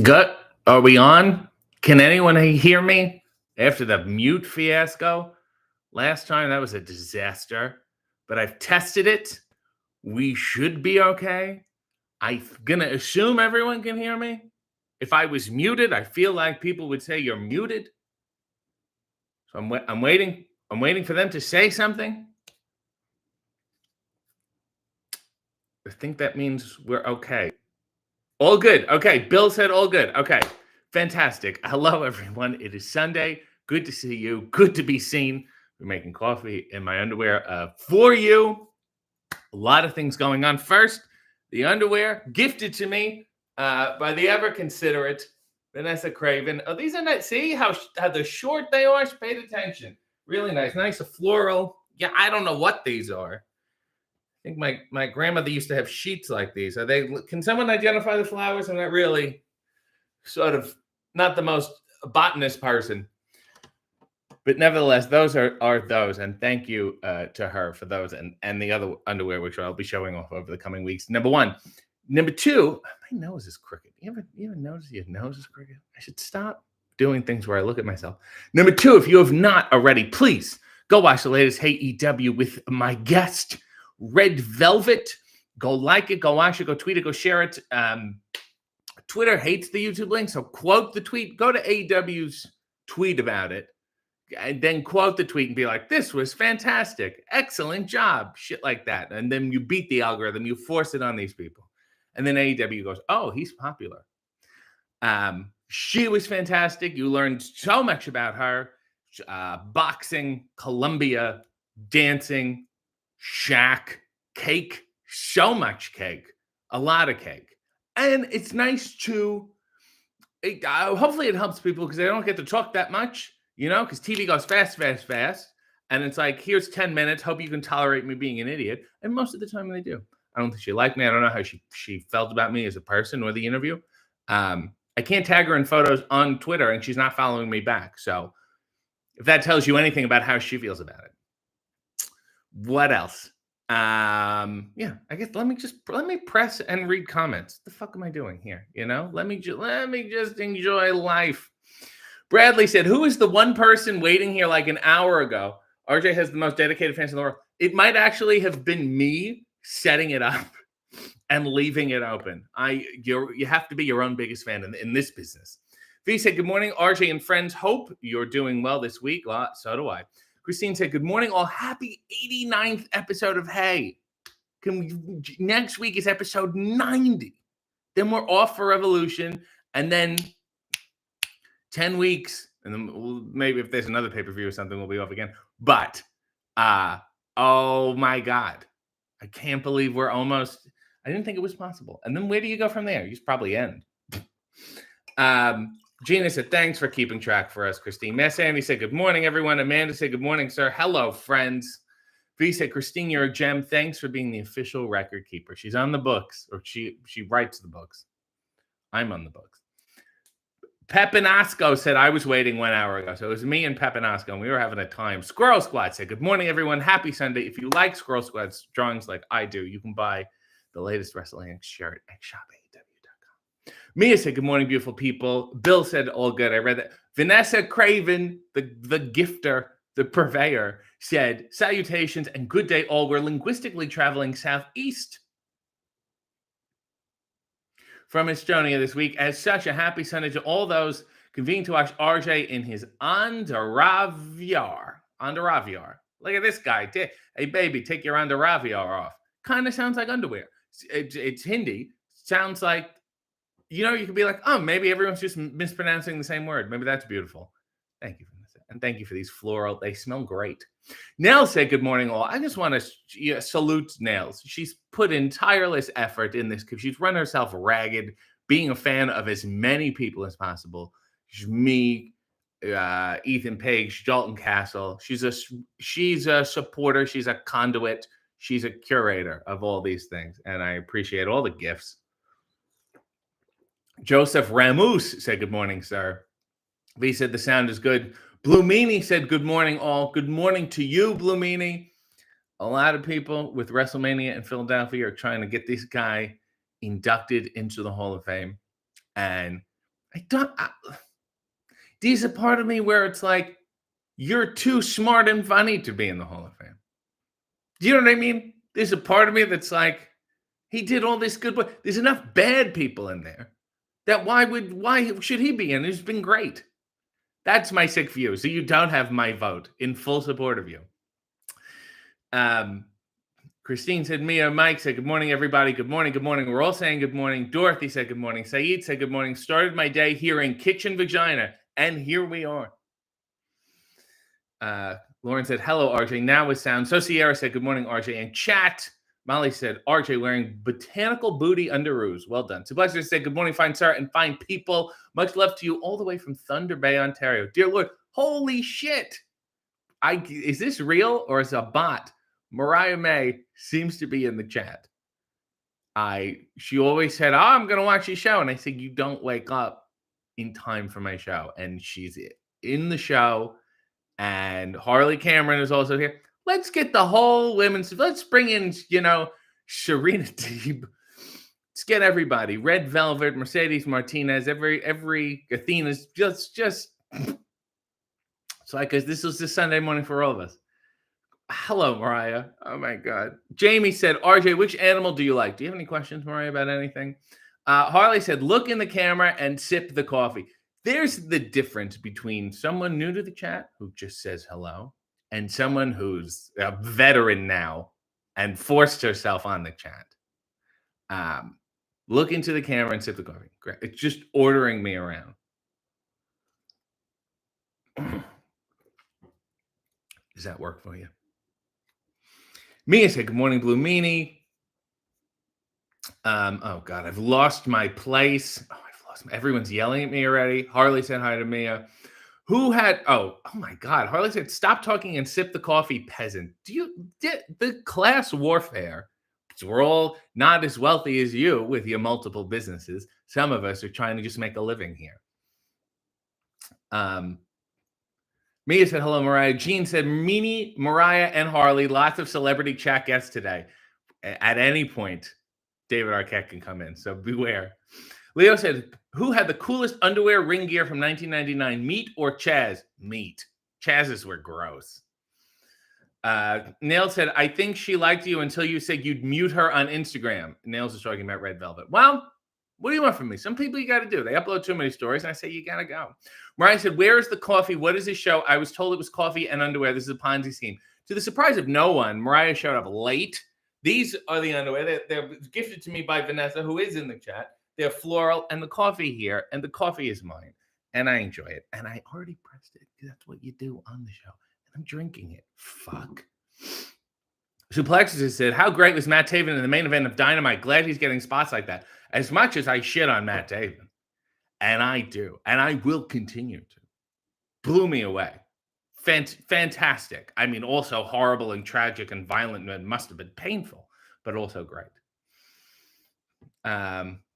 Gut, are we on? Can anyone hear me after the mute fiasco? Last time that was a disaster, but I've tested it. We should be okay. I'm gonna assume everyone can hear me. If I was muted, I feel like people would say you're muted. So I'm waiting. I'm waiting for them to say something. I think that means we're okay. All good. Okay. Bill said all good. Okay. Fantastic. Hello, everyone. It is Sunday. Good to see you. Good to be seen. We're making coffee in my underwear for you. A lot of things going on. First, the underwear gifted to me by the ever considerate Vanessa Craven. Oh, these are nice. See how the short they are? She paid attention. Really nice. Nice. A floral. Yeah, I don't know what these are. I think my grandmother used to have sheets like these. Are they? Can someone identify the flowers? I'm not really sort of not the most botanist person, but nevertheless, those are those. And thank you to her for those and the other underwear, which I'll be showing off over the coming weeks. Number one. Number two, my nose is crooked. You ever notice your nose is crooked? I should stop doing things where I look at myself. Number two, if you have not already, please go watch the latest Hey EW with my guest, Red Velvet. Go like it, go watch it, go tweet it, go share it. Twitter hates the YouTube link, so quote the tweet. Go to AW's tweet about it, and then quote the tweet and be like, this was fantastic. Excellent job. Shit like that. And then you beat the algorithm. You force it on these people. And then AEW goes, oh, he's popular. She was fantastic. You learned so much about her. Boxing, Columbia, dancing, Shaq, cake, so much cake, a lot of cake. And it's nice to, hopefully it helps people because they don't get to talk that much, because TV goes fast. And it's like, here's 10 minutes. Hope you can tolerate me being an idiot. And most of the time they do. I don't think she liked me. I don't know how she felt about me as a person or the interview. I can't tag her in photos on Twitter and she's not following me back. So if that tells you anything about how she feels about it. What else? Yeah, I guess let me press and read comments. What the fuck am I doing here? Let me just enjoy life. Bradley said, who is the one person waiting here like an hour ago? RJ has the most dedicated fans in the world. It might actually have been me setting it up and leaving it open. You have to be your own biggest fan in this business. V said, good morning, RJ and friends. Hope you're doing well this week. Well, so do I. Christine said, good morning, all. Happy 89th episode of Hey. Next week is episode 90. Then we're off for Revolution. And then 10 weeks. And then maybe if there's another pay-per-view or something, we'll be off again. But, oh my God. I can't believe we're almost, I didn't think it was possible. And then where do you go from there? You just probably end. Gina said, thanks for keeping track for us, Christine. Mass Andy said, good morning, everyone. Amanda said, good morning, sir. Hello, friends. V said, Christine, you're a gem. Thanks for being the official record keeper. She's on the books, or she writes the books. I'm on the books. Pepinasco said, I was waiting 1 hour ago. So it was me and Pepinasco, and we were having a time. Squirrel Squad said, good morning, everyone. Happy Sunday. If you like Squirrel Squad's drawings like I do, you can buy the latest Wrestling shirt at shopaw.com. Mia said, good morning, beautiful people. Bill said, all good. I read that. Vanessa Craven, the gifter, the purveyor, said, salutations and good day all. We're linguistically traveling southeast from Estonia this week. As such, a happy Sunday to all those convening to watch RJ in his Andaravyar. Look at this guy. Hey, baby, take your Andaravyar off. Kind of sounds like underwear. It's Hindi. Sounds like, you could be like, oh, maybe everyone's just mispronouncing the same word. Maybe that's beautiful. Thank you for this. And thank you for these floral. They smell great. Nell said, good morning, all. I just want to salute Nels. She's put in tireless effort in this because she's run herself ragged, being a fan of as many people as possible. She's me, Ethan Page, Dalton Castle. She's a supporter. She's a conduit. She's a curator of all these things. And I appreciate all the gifts. Joseph Ramus said, good morning, sir. V said, the sound is good. Blue Meanie said, good morning, all. Good morning to you, Blue Meanie. A lot of people with WrestleMania in Philadelphia are trying to get this guy inducted into the Hall of Fame. And I don't, there's a part of me where it's like, you're too smart and funny to be in the Hall of Fame. Do you know what I mean? There's a part of me that's like, he did all this good work. There's enough bad people in there that why should he be in? He's been great. That's my sick view. So you don't have my vote in full support of you. Christine said, Mia, Mike said, good morning, everybody. Good morning. Good morning. We're all saying good morning. Dorothy said, good morning. Saeed said, good morning. Started my day hearing Kitchen Vagina. And here we are. Lauren said, hello, RJ. Now with sound. So Sierra said, good morning, RJ. And chat. Molly said, RJ wearing botanical booty underoos. Well done. Sebastian said, good morning, fine sir and fine people. Much love to you all the way from Thunder Bay, Ontario. Dear Lord, holy shit. Is this real or is it a bot? Mariah May seems to be in the chat. She always said, oh, I'm going to watch your show. And I said, you don't wake up in time for my show. And she's in the show. And Harley Cameron is also here. Let's get the whole let's bring in, Serena Deeb. Let's get everybody. Red Velvet, Mercedes Martinez, every Athena's just it's like, this was the Sunday morning for all of us. Hello, Mariah. Oh my God. Jamie said, RJ, which animal do you like? Do you have any questions, Mariah, about anything? Harley said, look in the camera and sip the coffee. There's the difference between someone new to the chat who just says hello and someone who's a veteran now and forced herself on the chat. Look into the camera and sip the coffee. Great. It's just ordering me around. Does that work for you? Mia said, good morning, Blue Meanie. Oh God, I've lost my place. Everyone's yelling at me already. Harley said hi to Mia. Oh my God. Harley said, stop talking and sip the coffee, peasant. The class warfare, because we're all not as wealthy as you with your multiple businesses. Some of us are trying to just make a living here. Mia said, hello, Mariah. Jean said, Meanie, Mariah, and Harley, lots of celebrity chat guests today. At any point, David Arquette can come in, so beware. Leo said, who had the coolest underwear ring gear from 1999, Meat or Chaz? Meat. Chaz's were gross. Nails said, I think she liked you until you said you'd mute her on Instagram. Nails is talking about Red Velvet. Well, what do you want from me? Some people you got to do. They upload too many stories, and I say you got to go. Mariah said, where is the coffee? What is this show? I was told it was coffee and underwear. This is a Ponzi scheme. To the surprise of no one, Mariah showed up late. These are the underwear. They're gifted to me by Vanessa, who is in the chat. They're floral, and the coffee here, and the coffee is mine, and I enjoy it. And I already pressed it because that's what you do on the show. And I'm drinking it. Fuck. Suplexus said, how great was Matt Taven in the main event of Dynamite? Glad he's getting spots like that. As much as I shit on Matt Taven, and I do, and I will continue to, blew me away. Fantastic. I mean, also horrible and tragic and violent, and must have been painful, but also great.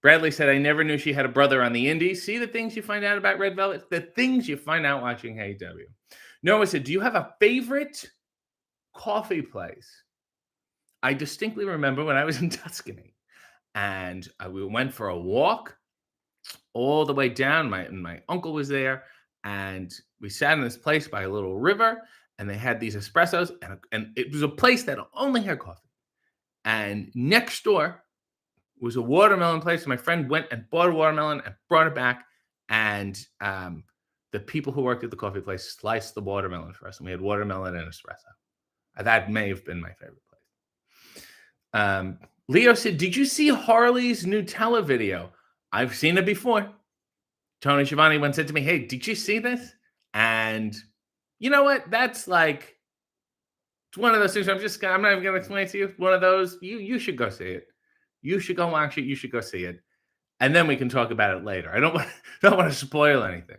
Bradley said, I never knew she had a brother on the indies. See the things you find out about Red Velvet? The things you find out watching AEW. Noah said, do you have a favorite coffee place? I distinctly remember when I was in Tuscany and we went for a walk all the way down. My uncle was there and we sat in this place by a little river and they had these espressos and it was a place that only had coffee. And next door was a watermelon place. My friend went and bought a watermelon and brought it back. And the people who worked at the coffee place sliced the watermelon for us. And we had watermelon and espresso. That may have been my favorite place. Leo said, did you see Harley's Nutella video? I've seen it before. Tony Schiavone once said to me, hey, did you see this? And you know what? That's like, it's one of those things I'm not even going to explain it to you. One of those, you should go see it. You should go watch it. You should go see it. And then we can talk about it later. I don't want to spoil anything.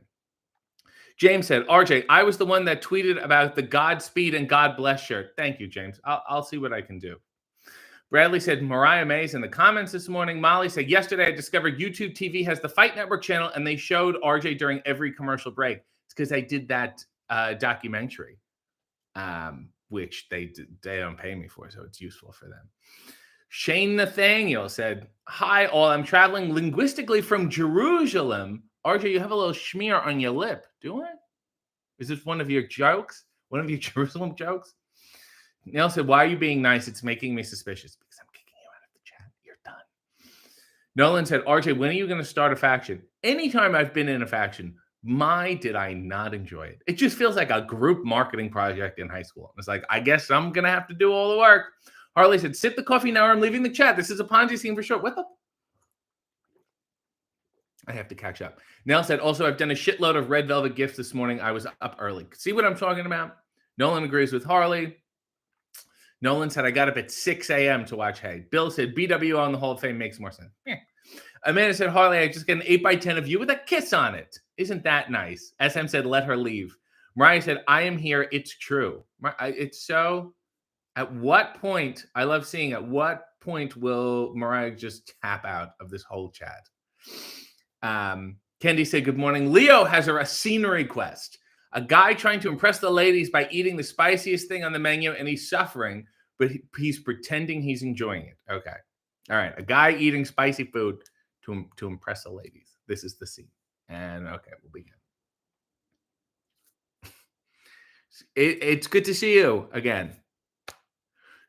James said, RJ, I was the one that tweeted about the Godspeed and God Bless shirt. Thank you, James. I'll see what I can do. Bradley said, Mariah May's in the comments this morning. Molly said, yesterday I discovered YouTube TV has the Fight Network channel and they showed RJ during every commercial break. It's because I did that documentary, which they don't pay me for, so it's useful for them. Shane Nathaniel said, "Hi, all. I'm traveling linguistically from Jerusalem. RJ, you have a little schmear on your lip. Do it? Is this one of your jokes? One of your Jerusalem jokes?" Neil said, "Why are you being nice? It's making me suspicious because I'm kicking you out of the chat. You're done." Nolan said, "RJ, when are you going to start a faction?" Anytime I've been in a faction, my did I not enjoy it. It just feels like a group marketing project in high school. It's like, I guess I'm going to have to do all the work. Harley said, "Sip the coffee now or I'm leaving the chat. This is a Ponzi scheme for sure." What the? I have to catch up. Nell said, "Also, I've done a shitload of red velvet gifts this morning. I was up early." See what I'm talking about? Nolan agrees with Harley. Nolan said, "I got up at 6 a.m. to watch Hay." Bill said, "BWO on the Hall of Fame makes more sense." Yeah. Amanda said, "Harley, I just get an 8x10 of you with a kiss on it. Isn't that nice?" SM said, "Let her leave." Mariah said, "I am here. It's true." It's so, at what point, I love seeing at what point will Mariah just tap out of this whole chat? Kendi said, "Good morning. Leo has a scenery quest. A guy trying to impress the ladies by eating the spiciest thing on the menu, and he's suffering, but he's pretending he's enjoying it." Okay. All right. A guy eating spicy food to impress the ladies. This is the scene. And okay, we'll begin. It's good to see you again.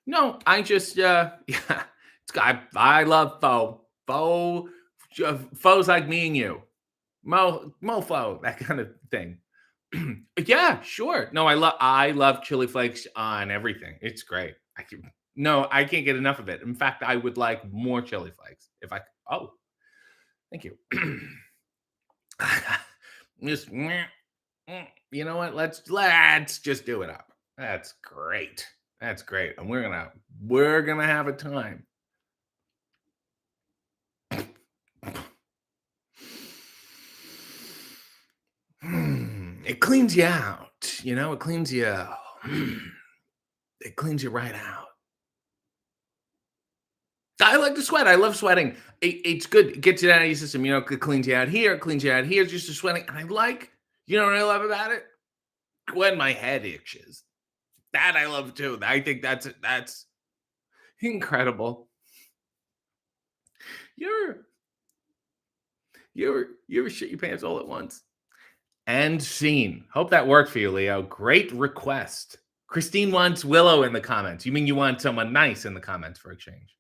No, I just yeah, I love foes like me and you, mofo, that kind of thing. Yeah, sure. No, I love chili flakes on everything. It's great. I can't get enough of it. In fact, I would like more chili flakes if I. Oh, thank you. Just you know what? Let's just do it up. That's great. That's great. And we're gonna have a time. It cleans you out, it cleans you it cleans you right out. I like to sweat. I love sweating. It's good. It gets it out of your system. It cleans you out here, it cleans you out here, just the sweating. And what I love about it? When my head itches. That I love too. I think that's incredible. You're you ever shit your pants all at once? And scene. Hope that worked for you, Leo. Great request. Christine wants Willow in the comments. You mean you want someone nice in the comments for a change?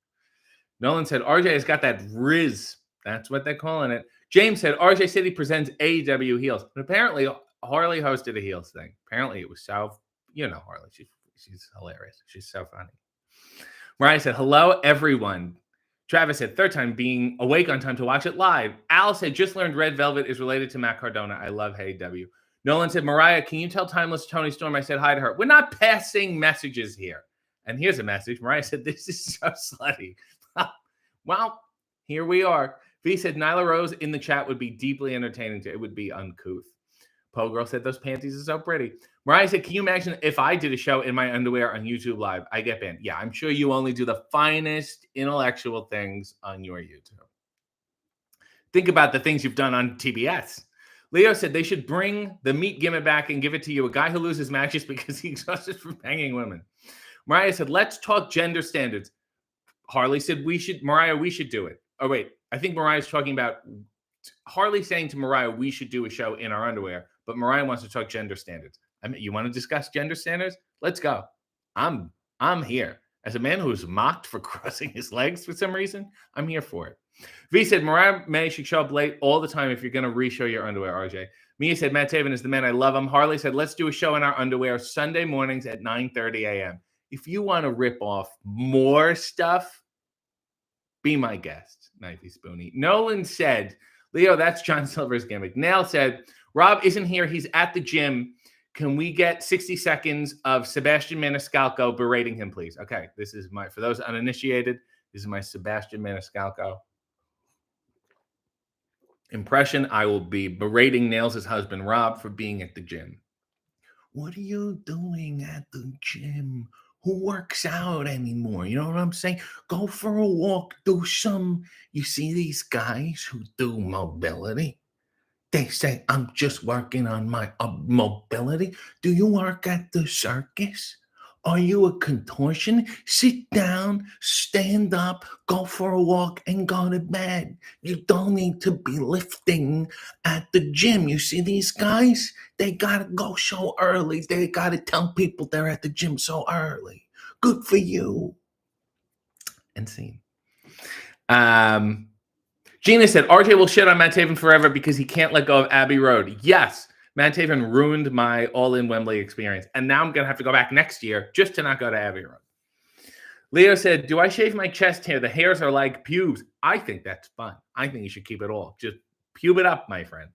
Nolan said RJ has got that Riz. That's what they're calling it. James said RJ City presents AEW heels. But apparently Harley hosted a heels thing. Apparently it was so, Harley. She's hilarious. She's so funny. Mariah said, "Hello, everyone." Travis said, "Third time being awake on time to watch it live." Al said, "Just learned Red Velvet is related to Matt Cardona. I love Hey W." Nolan said, "Mariah, can you tell Timeless Tony Storm I said hi to her?" We're not passing messages here. And here's a message. Mariah said, "This is so slutty." Well, here we are. V said, "Nyla Rose in the chat would be deeply entertaining. It would be uncouth." Poe Girl said, "Those panties are so pretty." Mariah said, "Can you imagine if I did a show in my underwear on YouTube Live? I get banned." Yeah, I'm sure you only do the finest intellectual things on your YouTube. Think about the things you've done on TBS. Leo said they should bring the meat gimmick back and give it to you. A guy who loses matches because he's exhausted from banging women. Mariah said, "Let's talk gender standards." Harley said, we should do it. Oh, wait. I think Mariah's talking about Harley saying to Mariah, we should do a show in our underwear, but Mariah wants to talk gender standards. I mean, you want to discuss gender standards? Let's go. I'm here. As a man who's mocked for crossing his legs for some reason, I'm here for it. V said, Mariah May should show up late all the time if you're going to re-show your underwear, RJ. Mia said, Matt Taven is the man. I love him. Harley said, let's do a show in our underwear Sunday mornings at 9:30 a.m. If you want to rip off more stuff, be my guest, Knifey Spoony. Nolan said, Leo, that's John Silver's gimmick. Nail said, Rob isn't here. He's at the gym. Can we get 60 seconds of Sebastian Maniscalco berating him, please? Okay, this is for those uninitiated, this is my Sebastian Maniscalco impression. I will be berating Nails' husband, Rob, for being at the gym. What are you doing at the gym? Who works out anymore? You know what I'm saying? Go for a walk, do some. You see these guys who do mobility? They say, I'm just working on my mobility. Do you work at the circus? Are you a contortion? Sit down, stand up, go for a walk, and go to bed. You don't need to be lifting at the gym. You see these guys? They gotta go so early. They gotta tell people they're at the gym so early. Good for you. And scene. Um, Gina said RJ will shit on Matt Taven forever because he can't let go of Abbey Road. Yes, Matt Taven ruined my all-in Wembley experience, and now I'm gonna have to go back next year just to not go to Abbey Road. Leo said, "Do I shave my chest hair? The hairs are like pubes." I think that's fun. I think you should keep it all. Just pube it up, my friend.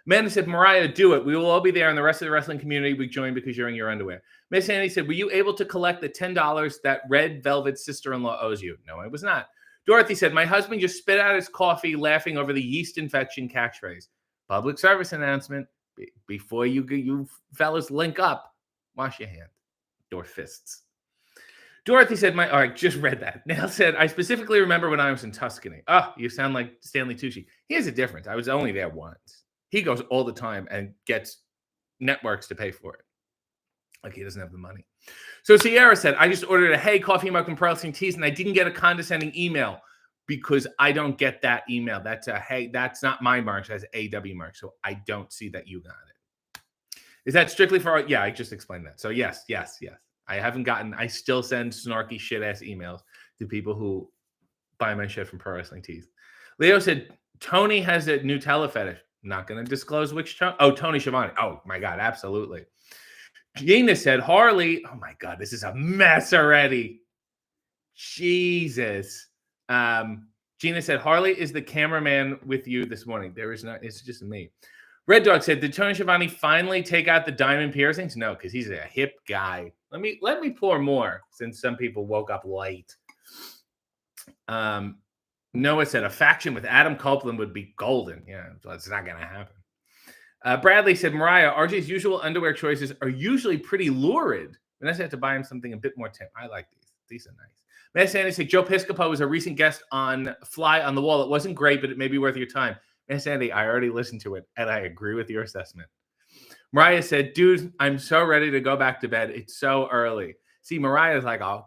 Amanda said, "Mariah, do it. We will all be there, and the rest of the wrestling community we join because you're in your underwear." Miss Annie said, "Were you able to collect the $10 that Red Velvet sister-in-law owes you?" No, I was not. Dorothy said, "My husband just spit out his coffee laughing over the yeast infection catchphrase." Public service announcement. Before you fellas link up, wash your hands or fists. Dorothy said, all right, just read that. Nell said, "I specifically remember when I was in Tuscany." Oh, you sound like Stanley Tucci. Here's the difference. I was only there once. He goes all the time and gets networks to pay for it. Like he doesn't have the money. So Sierra said, "I just ordered a Hey Coffee Mug and Pearlstein Teas, and I didn't get a condescending email because I don't get that email. That's a Hey, that's not my mark. That's AW mark. So I don't see that you got it. Is that strictly for?" Yeah, I just explained that. So yes. I haven't gotten. I still send snarky shit ass emails to people who buy my shit from Pro Wrestling Tees. Leo said Tony has a Nutella fetish. Not going to disclose which Tony. Oh, Tony Schiavone. Oh my god, absolutely. Gina said Harley. Oh my god, this is a mess already. Jesus. Gina said Harley is the cameraman with you this morning. There is not. It's just me. Red Dog said, "Did Tony Schiavone finally take out the diamond piercings?" No, because he's a hip guy. Let me pour more since some people woke up late. Noah said a faction with Adam Copeland would be golden. Yeah, so it's not going to happen. Bradley said, "Mariah, RJ's usual underwear choices are usually pretty lurid. And I had to buy him something a bit more tame. I like these. These are nice." Matt Sandy said, "Joe Piscopo was a recent guest on Fly on the Wall. It wasn't great, but it may be worth your time." Matt Sandy, I already listened to it, and I agree with your assessment. Mariah said, "Dude, I'm so ready to go back to bed. It's so early." See, Mariah's like, "Oh,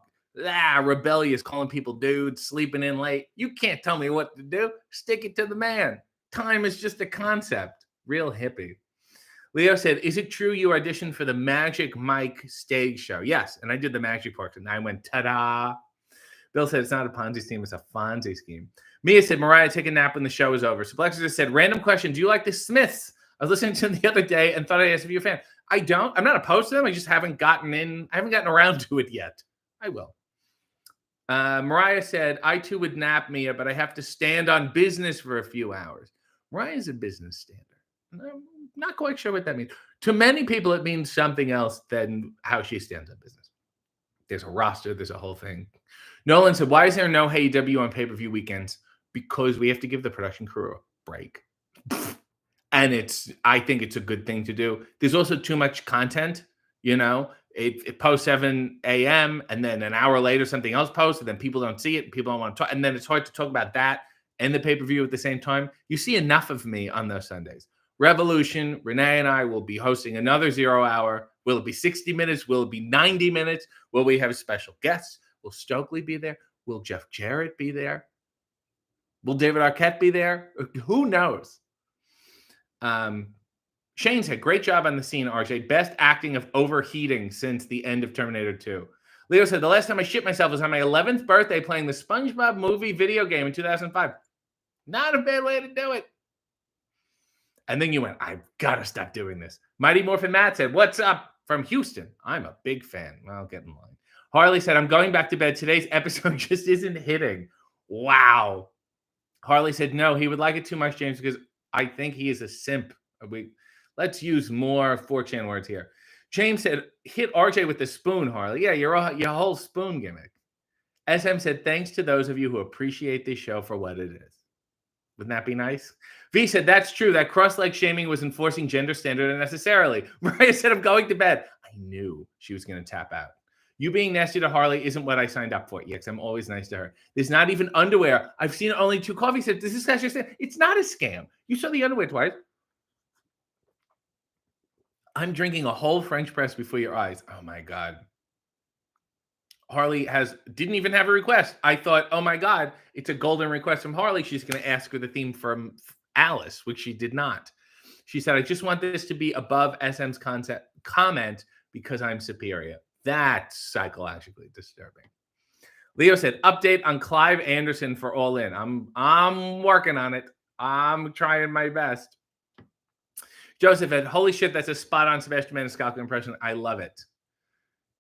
rebellious, calling people dudes, sleeping in late. You can't tell me what to do. Stick it to the man. Time is just a concept." Real hippie. Leo said, "Is it true you auditioned for the Magic Mike stage show?" Yes, and I did the magic part, and I went, ta-da. Bill said, "It's not a Ponzi scheme, it's a Fonzie scheme." Mia said, "Mariah, take a nap when the show is over." So Plexus said, "Random question. Do you like the Smiths? I was listening to them the other day and thought I'd ask if you're a fan." I don't. I'm not opposed to them. I just haven't gotten in. I haven't gotten around to it yet. I will. Mariah said, "I too would nap, Mia, but I have to stand on business for a few hours." Mariah's a business stander. I'm not quite sure what that means. To many people, it means something else than how she stands on business. There's a roster. There's a whole thing. Nolan said, "Why is there no AEW on pay-per-view weekends?" Because we have to give the production crew a break. And I think it's a good thing to do. There's also too much content, it posts 7 a.m. and then an hour later something else posts, and then people don't see it, and people don't want to talk, and then it's hard to talk about that and the pay-per-view at the same time. You see enough of me on those Sundays. Revolution, Renee and I will be hosting another 0 hour. Will it be 60 minutes? Will it be 90 minutes? Will we have special guests? Will Stokely be there? Will Jeff Jarrett be there? Will David Arquette be there? Who knows? Shane said, "Great job on the scene, RJ. Best acting of overheating since the end of Terminator 2. Leo said, "The last time I shit myself was on my 11th birthday playing the SpongeBob movie video game in 2005. Not a bad way to do it." And then you went, "I've got to stop doing this." Mighty Morphin Matt said, "What's up from Houston? I'm a big fan." Well, get in line. Harley said, "I'm going back to bed. Today's episode just isn't hitting." Wow. Harley said, "No, he would like it too much, James, because I think he is a simp." Let's use more 4chan words here. James said, "Hit RJ with the spoon, Harley." Yeah, your whole spoon gimmick. SM said, "Thanks to those of you who appreciate this show for what it is." Wouldn't that be nice? V said, "That's true. That cross-leg shaming was enforcing gender standard unnecessarily." Mariah said, "I'm going to bed." I knew she was going to tap out. "You being nasty to Harley isn't what I signed up for." Yes, I'm always nice to her. "There's not even underwear. I've seen only 2 coffee sips. This is just it's not a scam. You saw the underwear twice." "I'm drinking a whole French press before your eyes." Oh my God. Harley didn't even have a request. I thought, oh my God, it's a golden request from Harley. She's going to ask her the theme from Alice, which she did not. She said, I just want this to be above SM's concept comment because I'm superior. That's psychologically disturbing. Leo said, update on Clive Anderson for All In. I'm working on it. I'm trying my best. Joseph said, holy shit, that's a spot on Sebastian Maniscalco impression. I love it.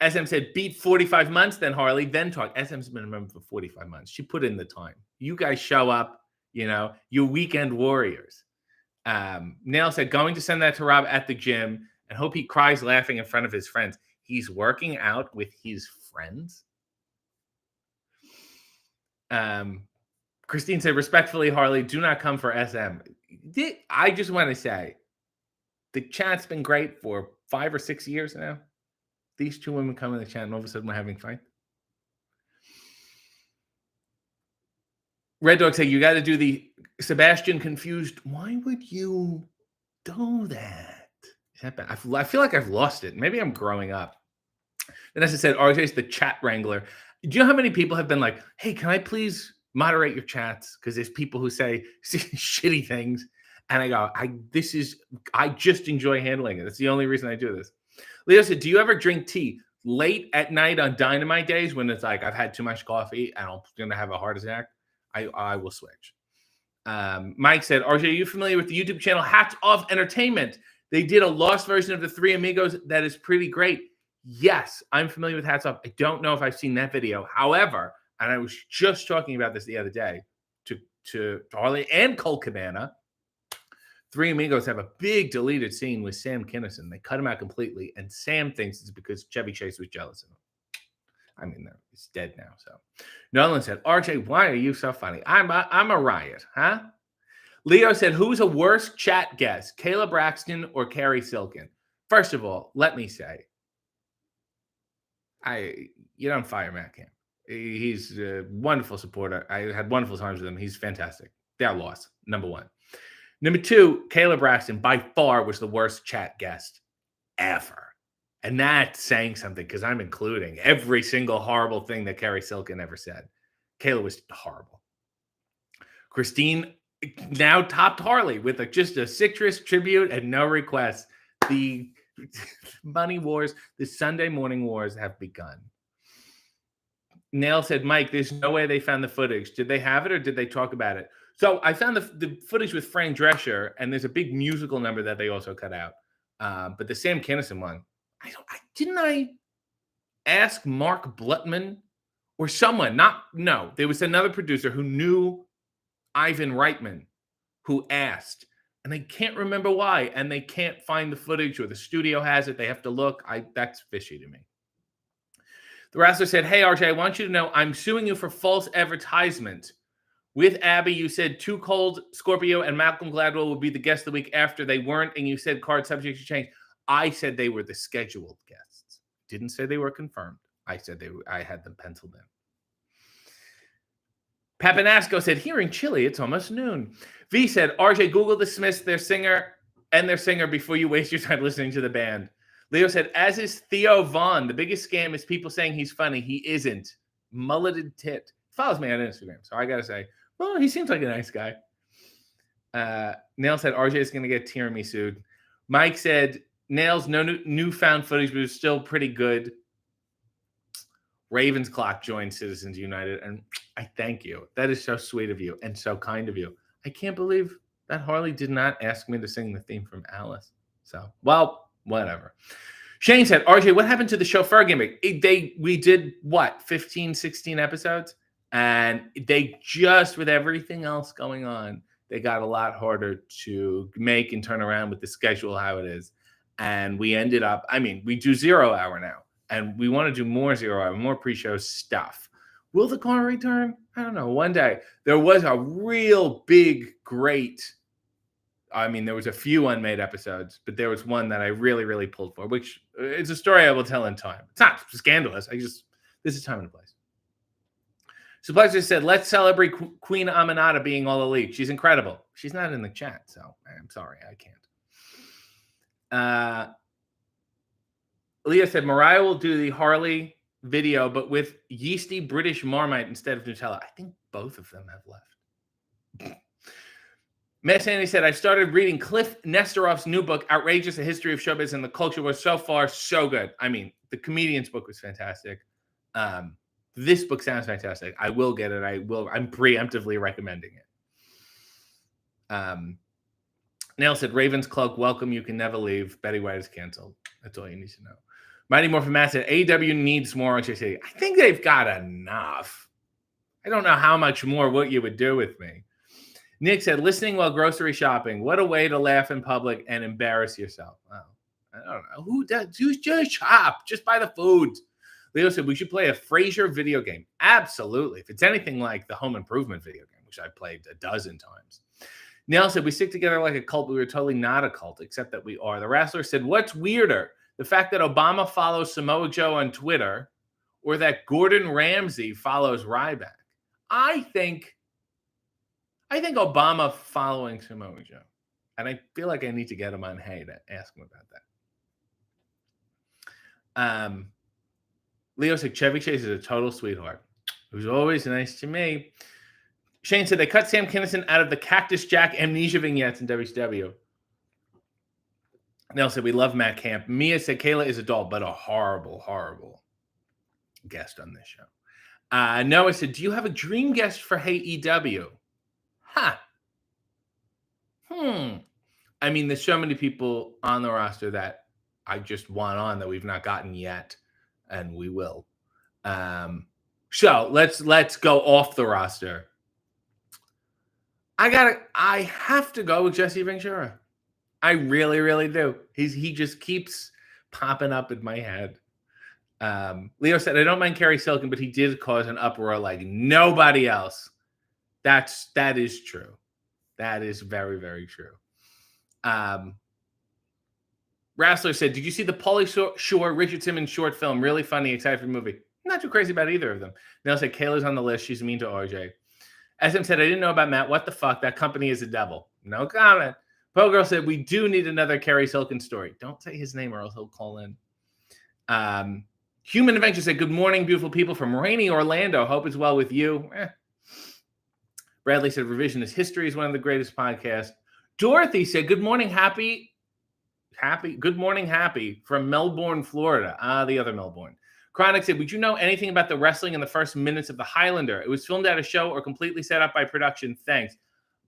SM said, beat 45 months, then Harley, then talk. SM's been a member for 45 months. She put in the time. You guys show up, you weekend warriors. Nail said, going to send that to Rob at the gym and hope he cries laughing in front of his friends. He's working out with his friends. Christine said, respectfully, Harley, do not come for SM. I just want to say, the chat's been great for 5 or 6 years now. These two women come in the chat and all of a sudden we're having fun. Red Dog said, you got to do the Sebastian confused. Why would you do that? Is that bad? I feel like I've lost it. Maybe I'm growing up. And as I said, RJ's the chat wrangler. Do you know how many people have been like, hey, can I please moderate your chats? Because there's people who say shitty things. And I go, I just enjoy handling it. That's the only reason I do this. Leo said, do you ever drink tea late at night on Dynamite days when it's like I've had too much coffee and I'm going to have a heart attack? I will switch. Mike said, RJ, are you familiar with the YouTube channel Hats Off Entertainment? They did a lost version of the Three Amigos that is pretty great. Yes, I'm familiar with Hats Off. I don't know if I've seen that video. However, and I was just talking about this the other day to Harley and Cole Cabana, Three Amigos have a big deleted scene with Sam Kinison. They cut him out completely, and Sam thinks it's because Chevy Chase was jealous of him. I mean, he's dead now. So Nolan said, RJ, why are you so funny? I'm a riot, huh? Leo said, who's a worse chat guest, Kayla Braxton or Carrie Silkin? First of all, let me say, you don't fire Matt Camp. He's a wonderful supporter. I had wonderful times with him. He's fantastic. They're lost, number one. Number two, Kayla Braxton by far was the worst chat guest ever. And that's saying something because I'm including every single horrible thing that Carrie Silkin ever said. Kayla was horrible. Christine now topped Harley with just a citrus tribute and no requests. The money wars, the Sunday morning wars have begun. Nail said, Mike, there's no way they found the footage. Did they have it or did they talk about it? So I found the footage with Fran Drescher, and there's a big musical number that they also cut out. But the Sam Kinison one, didn't I ask Mark Blutman or someone? No, there was another producer who knew Ivan Reitman who asked, and they can't remember why, and they can't find the footage or the studio has it. They have to look. That's fishy to me. The wrestler said, hey, RJ, I want you to know I'm suing you for false advertisement. With Abby, you said Too Cold, Scorpio, and Malcolm Gladwell would be the guest the week after. They weren't, and you said card subject to change. I said they were the scheduled guests. Didn't say they were confirmed. I said I had them penciled in. Papanasco said, here in Chile, it's almost noon. V said, RJ, Google the Smiths, their singer before you waste your time listening to the band. Leo said, as is Theo Vaughn. The biggest scam is people saying he's funny. He isn't. Mulleted tit. Follows me on Instagram, so I got to say, well, he seems like a nice guy. Nail said, RJ is going to get tiramisu. Mike said, Nails, no newfound footage, but it's still pretty good. Ravens Clock joined Citizens United, and I thank you. That is so sweet of you and so kind of you. I can't believe that Harley did not ask me to sing the theme from Alice. So, well, whatever. Shane said, RJ, what happened to the chauffeur gimmick? We did, 15, 16 episodes? And they just, with everything else going on, they got a lot harder to make and turn around with the schedule how it is. And we ended up, we do 0 hour now. And we want to do more 0 hour, more pre-show stuff. Will the car return? I don't know. One day, there was a real big, great, there was a few unmade episodes, but there was one that I really, really pulled for, which is a story I will tell in time. It's not scandalous. This is time and place. Supplies just said, let's celebrate Queen Aminata being all elite. She's incredible. She's not in the chat, so I'm sorry. I can't. Leah said, Mariah will do the Harley video, but with yeasty British Marmite instead of Nutella. I think both of them have left. Matt Sandy said, I started reading Cliff Nesteroff's new book, Outrageous, A History of Showbiz, and the Culture was so far so good. I mean, the comedian's book was fantastic. This book sounds fantastic. I will get it. I'm preemptively recommending it. Nail said, Raven's Cloak, welcome. You can never leave. Betty White is canceled. That's all you need to know. Mighty Morphin Matt said, AEW needs more RJC. I think they've got enough. I don't know how much more what you would do with me. Nick said, listening while grocery shopping. What a way to laugh in public and embarrass yourself. Wow. I don't know. Who does? You just shop. Just buy the food. Leo said, we should play a Frasier video game. Absolutely. If it's anything like the Home Improvement video game, which I played a dozen times. Neil said, we stick together like a cult, but we were totally not a cult, except that we are. The Wrestler said, what's weirder? The fact that Obama follows Samoa Joe on Twitter or that Gordon Ramsay follows Ryback? I think Obama following Samoa Joe. And I feel like I need to get him on Hey to ask him about that. Leo said, Chevy Chase is a total sweetheart. Who's always nice to me. Shane said, they cut Sam Kinison out of the Cactus Jack amnesia vignettes in WCW. Nell said, we love Matt Camp. Mia said, Kayla is a doll, but a horrible, horrible guest on this show. Noah said, do you have a dream guest for Hey EW? Huh. I mean, there's so many people on the roster that I just want on that we've not gotten yet, and we will. So let's go off the roster. I have to go with Jesse Ventura. I really, really do. He just keeps popping up in my head. Leo said, I don't mind Kerry Silkin, but he did cause an uproar like nobody else. That is true. That is very, very true. Wrestler said, did you see the Pauly Shore, Richard Simmons short film? Really funny, excited for the movie. Not too crazy about either of them. Nell said, Kayla's on the list. She's mean to RJ. SM said, I didn't know about Matt. What the fuck? That company is a devil. No comment. Poe Girl said, we do need another Kerry Silkin story. Don't say his name or else he'll call in. Human Adventure said, good morning, beautiful people from rainy Orlando. Hope it's well with you. Bradley said, Revisionist History is one of the greatest podcasts. Dorothy said, good morning, happy from Melbourne, Florida. The other Melbourne. Chronic said, would you know anything about the wrestling in the first minutes of The Highlander? It was filmed at a show or completely set up by production? Thanks.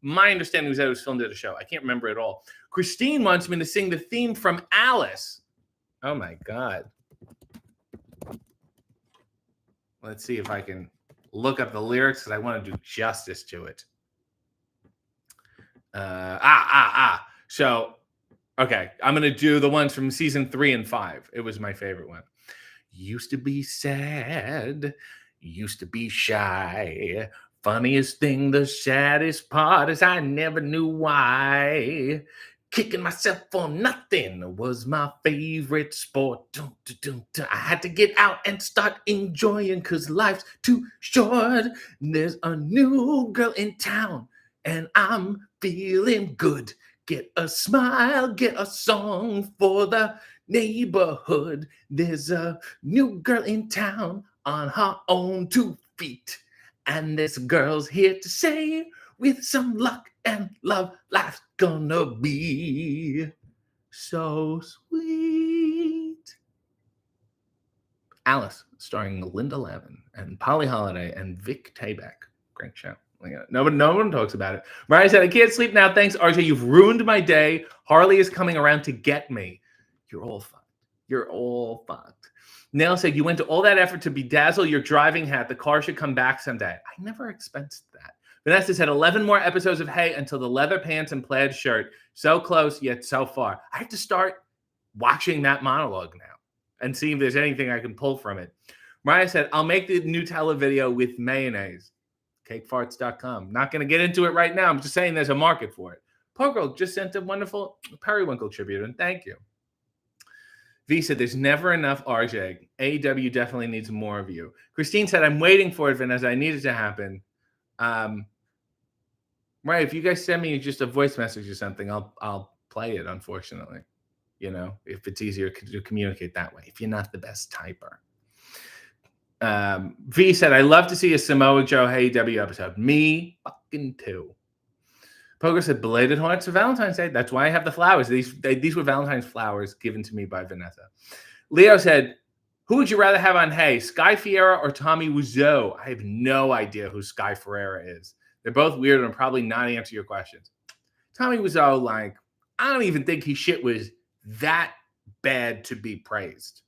My understanding was that it was filmed at a show. I can't remember it all. Christine wants me to sing the theme from Alice. Oh, my God. Let's see if I can look up the lyrics because I want to do justice to it. So, okay, I'm going to do the ones from season 3 and 5. It was my favorite one. Used to be sad, used to be shy. Funniest thing, the saddest part is I never knew why. Kicking myself for nothing was my favorite sport. I had to get out and start enjoying because life's too short. There's a new girl in town and I'm feeling good. Get a smile, get a song for the neighborhood. There's a new girl in town on her own 2 feet. And this girl's here to say, with some luck and love, life's gonna be so sweet. Alice, starring Linda Lavin and Polly Holiday and Vic Tayback. Great show. No one talks about it. Mariah said, I can't sleep now. Thanks, RJ. You've ruined my day. Harley is coming around to get me. You're all fucked. You're all fucked. Nell said, you went to all that effort to bedazzle your driving hat. The car should come back someday. I never expensed that. Vanessa said, 11 more episodes of Hey until the leather pants and plaid shirt. So close, yet so far. I have to start watching that monologue now and see if there's anything I can pull from it. Mariah said, I'll make the Nutella video with mayonnaise. Cakefarts.com. Not going to get into it right now. I'm just saying there's a market for it. Pogirl just sent a wonderful Periwinkle tribute, and thank you. V said, there's never enough RJ. AEW definitely needs more of you. Christine said, I'm waiting for it, Vanessa. I need it to happen. Right, if you guys send me just a voice message or something, I'll play it, unfortunately. You know, if it's easier to communicate that way, if you're not the best typer. V said, I love to see a Samoa Joe Hey W episode. Me fucking too. Pogo said, belated hearts for Valentine's Day. That's why I have the flowers. These were Valentine's flowers given to me by Vanessa. Leo said, who would you rather have on Hey, Sky Fiera or Tommy Wiseau? I have no idea who Sky Ferreira is. They're both weird and probably not answer your questions. Tommy Wiseau, like, I don't even think his shit was that bad to be praised.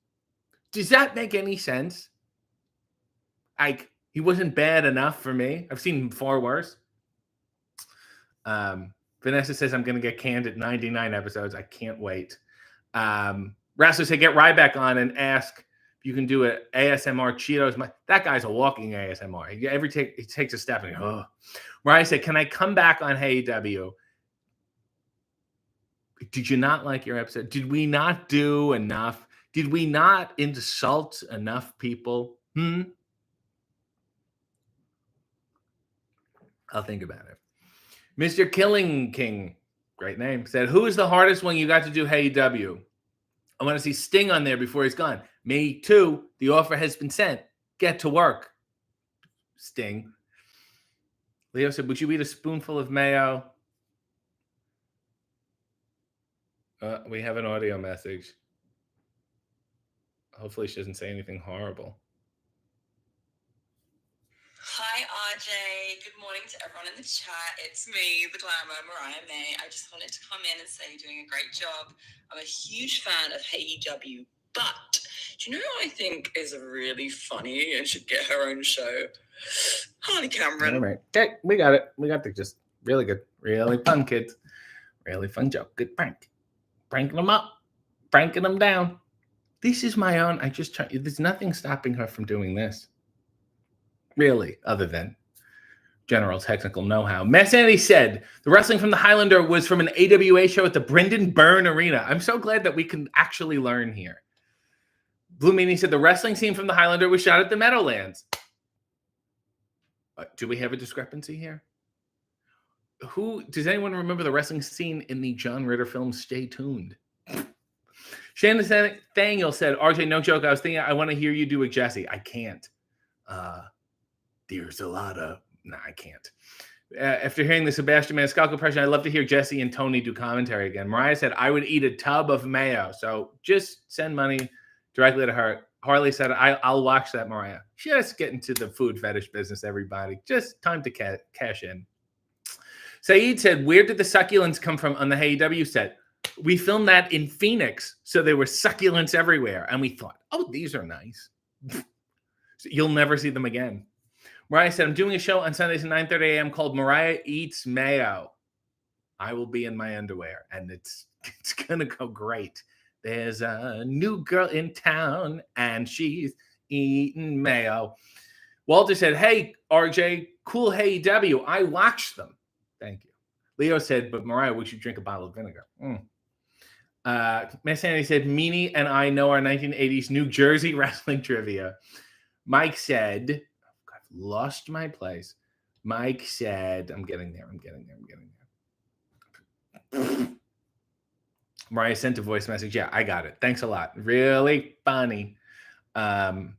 Does that make any sense? Like, he wasn't bad enough for me. I've seen far worse. Vanessa says I'm going to get canned at 99 episodes. I can't wait. Rasso said, get Ryback on and ask if you can do an ASMR Cheetos. That guy's a walking ASMR. He takes a step and oh. Ryan said, can I come back on Hey W? Did you not like your episode? Did we not do enough? Did we not insult enough people? I'll think about it. Mr. Killing King, great name, said, who is the hardest one you got to do Hey W? I want to see Sting on there before he's gone. Me too. The offer has been sent. Get to work. Sting. Leo said, would you eat a spoonful of mayo? We have an audio message. Hopefully she doesn't say anything horrible. Hi, RJ. Good morning to everyone in the chat. It's me, the glamour, Mariah May. I just wanted to come in and say you're doing a great job. I'm a huge fan of Hey W, but do you know who I think is really funny and should get her own show? Harley Cameron. All right. Okay, we got it. We got the just really good, really fun kids. Really fun joke. Good prank. Pranking them up, pranking them down. This is my own. I just try. There's nothing stopping her from doing this. Really, other than general technical know-how. Mass Sanity said, the wrestling from the Highlander was from an AWA show at the Brendan Byrne Arena. I'm so glad that we can actually learn here. Blue Meanie said, the wrestling scene from the Highlander was shot at the Meadowlands. Do we have a discrepancy here? Does anyone remember the wrestling scene in the John Ritter film Stay Tuned? Shannon Nathaniel said, RJ, no joke, I was thinking I want to hear you do a Jesse. I can't. There's a lot of... No, I can't. After hearing the Sebastian Maniscalco impression, I'd love to hear Jesse and Tony do commentary again. Mariah said, I would eat a tub of mayo. So just send money directly to her. Harley said, I'll watch that, Mariah. Just get into the food fetish business, everybody. Just time to cash in. Saeed said, where did the succulents come from on the Hey W set? We filmed that in Phoenix, so there were succulents everywhere. And we thought, oh, these are nice. So you'll never see them again. Mariah said, I'm doing a show on Sundays at 9:30 a.m. called Mariah Eats Mayo. I will be in my underwear, and it's going to go great. There's a new girl in town, and she's eating mayo. Walter said, hey, RJ, cool Hey W. I watched them. Thank you. Leo said, but Mariah, we should drink a bottle of vinegar. Miss Sandy said, Meanie and I know our 1980s New Jersey wrestling trivia. Mike said, I've lost my place. Mike said, I'm getting there. Mariah sent a voice message. Yeah, I got it. Thanks a lot. Really funny. John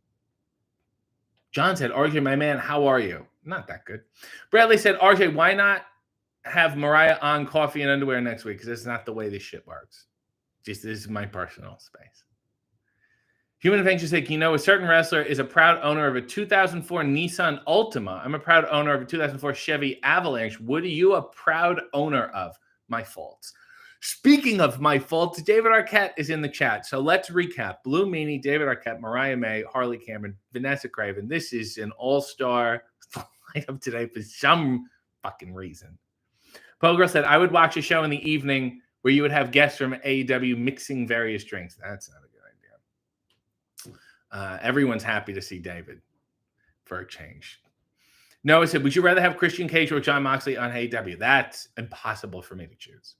said, RJ, my man, how are you? Not that good. Bradley said, RJ, why not have Mariah on coffee and underwear next week? Because that's not the way this shit works. Just this is my personal space. Human Adventure said, a certain wrestler is a proud owner of a 2004 Nissan Altima. I'm a proud owner of a 2004 Chevy Avalanche. What are you a proud owner of? My faults. Speaking of my faults, David Arquette is in the chat. So let's recap. Blue Meanie, David Arquette, Mariah May, Harley Cameron, Vanessa Craven. This is an all-star lineup today for some fucking reason. Pogirl said, I would watch a show in the evening where you would have guests from AEW mixing various drinks. That's not a good idea. Everyone's happy to see David for a change. Noah said, would you rather have Christian Cage or John Moxley on AEW? That's impossible for me to choose.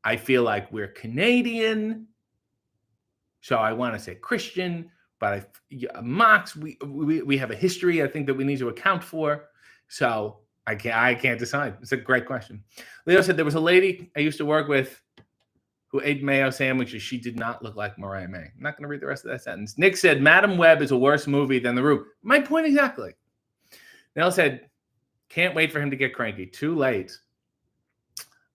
I feel like we're Canadian, so I want to say Christian, but Mox, we have a history I think that we need to account for, so I can't decide. It's a great question. Leo said, there was a lady I used to work with who ate mayo sandwiches. She did not look like Mariah May. I'm not going to read the rest of that sentence. Nick said, Madam Web is a worse movie than The Room. My point exactly. Nell said, can't wait for him to get cranky. Too late.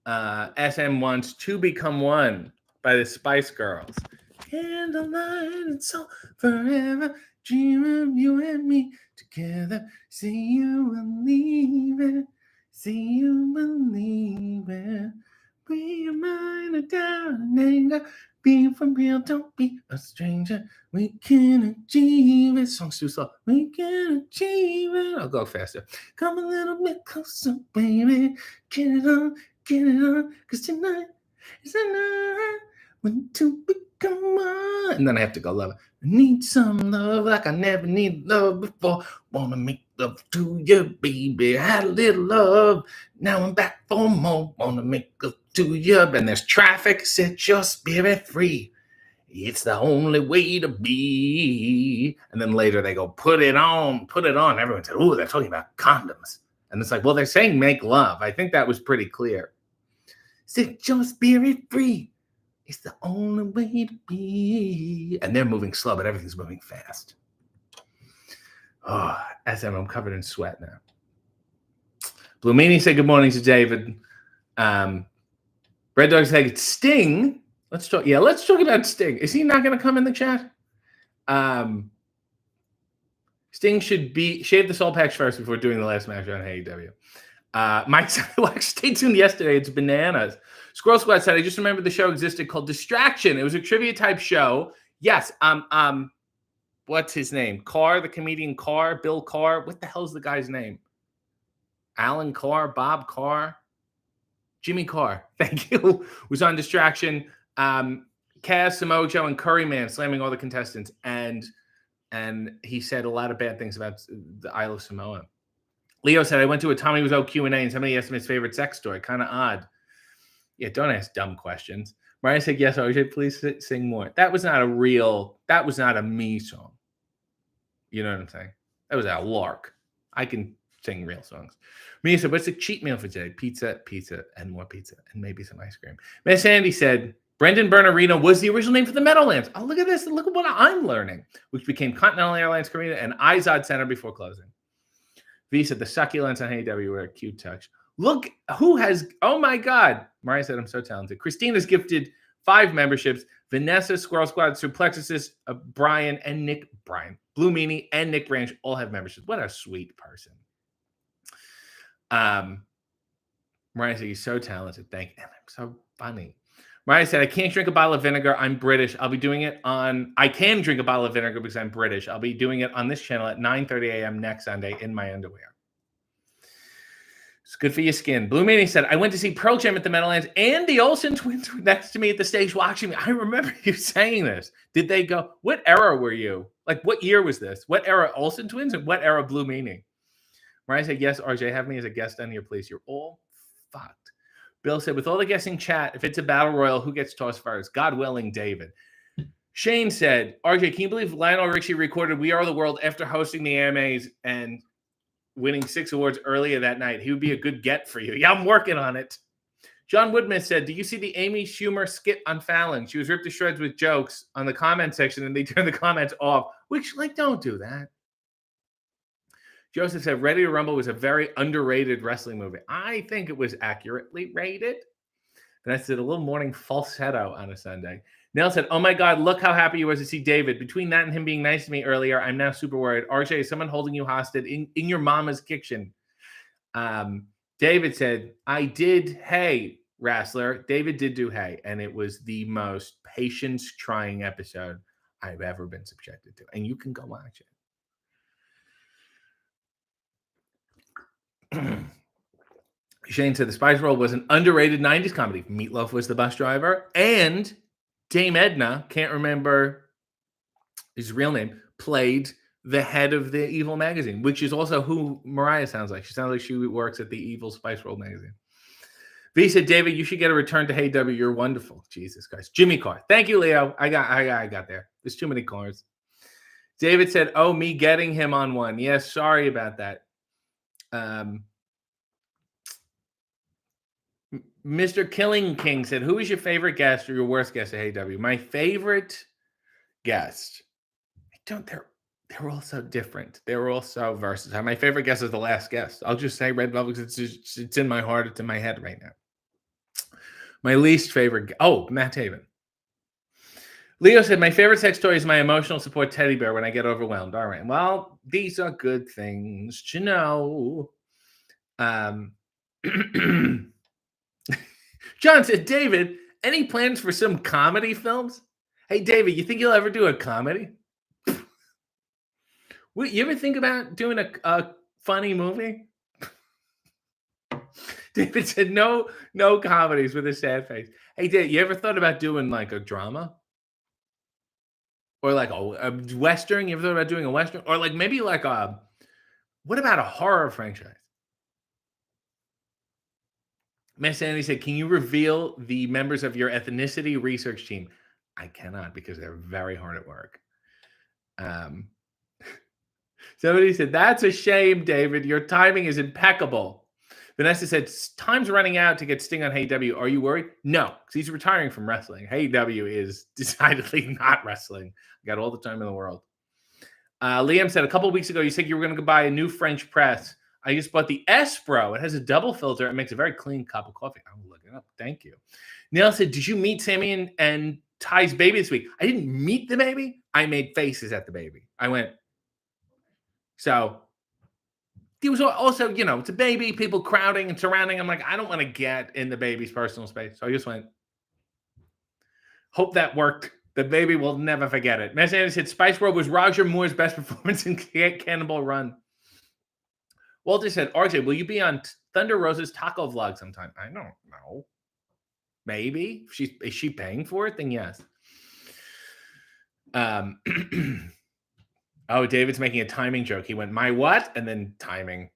SM wants To Become One by the Spice Girls. Candlelight and so forever, dream of you and me together. See you believe it. See you believe it. Bring your mind down and anger. Be for real, don't be a stranger. We can achieve it. Song's too slow. We can achieve it. I'll go faster. Come a little bit closer, baby. Get it on, cause tonight is the night when to become one. And then I have to go love it. I need some love like I never need love before. Wanna make love to you, baby. I had a little love. Now I'm back for more. Wanna make love to you. And there's traffic. Set your spirit free. It's the only way to be. And then later they go, put it on, put it on. Everyone said, oh, they're talking about condoms. And it's like, well, they're saying make love. I think that was pretty clear. Set your spirit free. It's the only way to be. And they're moving slow, but everything's moving fast. Oh, I'm covered in sweat now. Blue Meanie said good morning to David. Red Dog said Sting. Let's talk about Sting. Is he not going to come in the chat? Sting should shave the soul patch first before doing the last match on AEW. Mike said, stay tuned yesterday. It's bananas. Squirrel Squad said, I just remembered the show existed called Distraction. It was a trivia type show. Yes. What's his name? Carr, the comedian Carr, Bill Carr. What the hell's the guy's name? Alan Carr, Bob Carr, Jimmy Carr. Thank you. Was on Distraction. Kaz, Samojo, and Curryman slamming all the contestants. And he said a lot of bad things about the Isle of Samoa. Leo said, I went to a Tommy Wiseau Q&A and somebody asked him his favorite sex story. Kind of odd. Yeah, don't ask dumb questions. Mariah said, yes, RJ, please sing more. That was not a me song. You know what I'm saying? That was a lark. I can sing real songs. Mia said, what's the cheat meal for today? Pizza, and more pizza, and maybe some ice cream. Miss Andy said, Brendan Bernardino was the original name for the Meadowlands. Oh, look at this. Look at what I'm learning, which became Continental Airlines Carina and Izod Center before closing. V said, the succulents on AEW were a cute touch. Look who has, oh my God. Mariah said, I'm so talented. Christina's gifted 5 memberships. Vanessa, Squirrel Squad, Suplexicist, Brian, and Nick, Blue Meanie, and Nick Branch all have memberships. What a sweet person. Mariah said, you're so talented. Thank you. And I'm so funny. Mariah said, I can't drink a bottle of vinegar. I'm British. I'll be doing it I can drink a bottle of vinegar because I'm British. I'll be doing it on this channel at 9:30 a.m. next Sunday in my underwear. It's good for your skin. Blue Meanie said, I went to see Pearl Jam at the Meadowlands and the Olsen twins were next to me at the stage watching me. I remember you saying this. Did they go, what era were you? Like, what year was this? What era Olsen twins and what era Blue Meanie? Mariah said, yes, RJ, have me as a guest on here, please. You're all fucked. Bill said, with all the guessing chat, if it's a battle royal, who gets tossed first? God willing, David. Shane said, RJ, can you believe Lionel Richie recorded We Are the World after hosting the AMAs and winning 6 awards earlier that night? He would be a good get for you. Yeah, I'm working on it. John Woodman said, do you see the Amy Schumer skit on Fallon? She was ripped to shreds with jokes on the comment section and they turned the comments off, which, don't do that. Joseph said, Ready to Rumble was a very underrated wrestling movie. I think it was accurately rated. Then I said a little morning falsetto on a Sunday. Nell said, oh my God, look how happy he was to see David. Between that and him being nice to me earlier, I'm now super worried. RJ, is someone holding you hostage in your mama's kitchen? David said, I did, hey, wrestler. David did do hey, and it was the most patience-trying episode I've ever been subjected to. And you can go watch it. Shane said the Spice World was an underrated 90s comedy. Meatloaf was the bus driver, and Dame Edna, can't remember his real name, played the head of the Evil magazine, which is also who Mariah sounds like. She sounds like she works at the Evil Spice World magazine. V said, David, you should get a return to Hey W. You're wonderful. Jesus Christ. Jimmy Carr. Thank you, Leo. I got there. There's too many cars. David said, oh, me getting him on one. Yes, sorry about that. Mr. Killing King said, "Who is your favorite guest or your worst guest at AW?" My favorite guest. I don't. They're all so different. They're all so versatile. My favorite guest is the last guest. I'll just say Red Velvet. It's in my heart. It's in my head right now. My least favorite. Oh, Matt Taven. Leo said, "My favorite sex toy is my emotional support teddy bear when I get overwhelmed." All right. Well, these are good things to know. John said, "David, any plans for some comedy films?" Hey, David, you think you'll ever do a comedy? You ever think about doing a funny movie? David said, no comedies with a sad face. Hey, David, you ever thought about doing like a drama? Or like a Western? You ever thought about doing a Western? Or like maybe like what about a horror franchise? Miss Andy said, "Can you reveal the members of your ethnicity research team?" I cannot because they're very hard at work. Um, Somebody said, "That's a shame, David. Your timing is impeccable." Vanessa said, "Time's running out to get Sting on Hey W. Are you worried?" No, because he's retiring from wrestling. Hey W is decidedly not wrestling. I got all the time in the world. Liam said, "A couple weeks ago, you said you were going to buy a new French press. I just bought the Espro. It has a double filter. It makes a very clean cup of coffee." I'll look it up. Thank you. Neil said, "Did you meet Sammy and Ty's baby this week?" I didn't meet the baby. I made faces at the baby. I went, so he was also, it's a baby, people crowding and surrounding. I'm like, I don't want to get in the baby's personal space. So I just went, hope that worked. The baby will never forget it. Matt Sanders said Spice World was Roger Moore's best performance in Cannonball Run. Walter said, "RJ, will you be on Thunder Rosa's taco vlog sometime?" I don't know. Maybe. Is she paying for it? Then yes. Oh, David's making a timing joke. He went, "My what?" And then timing.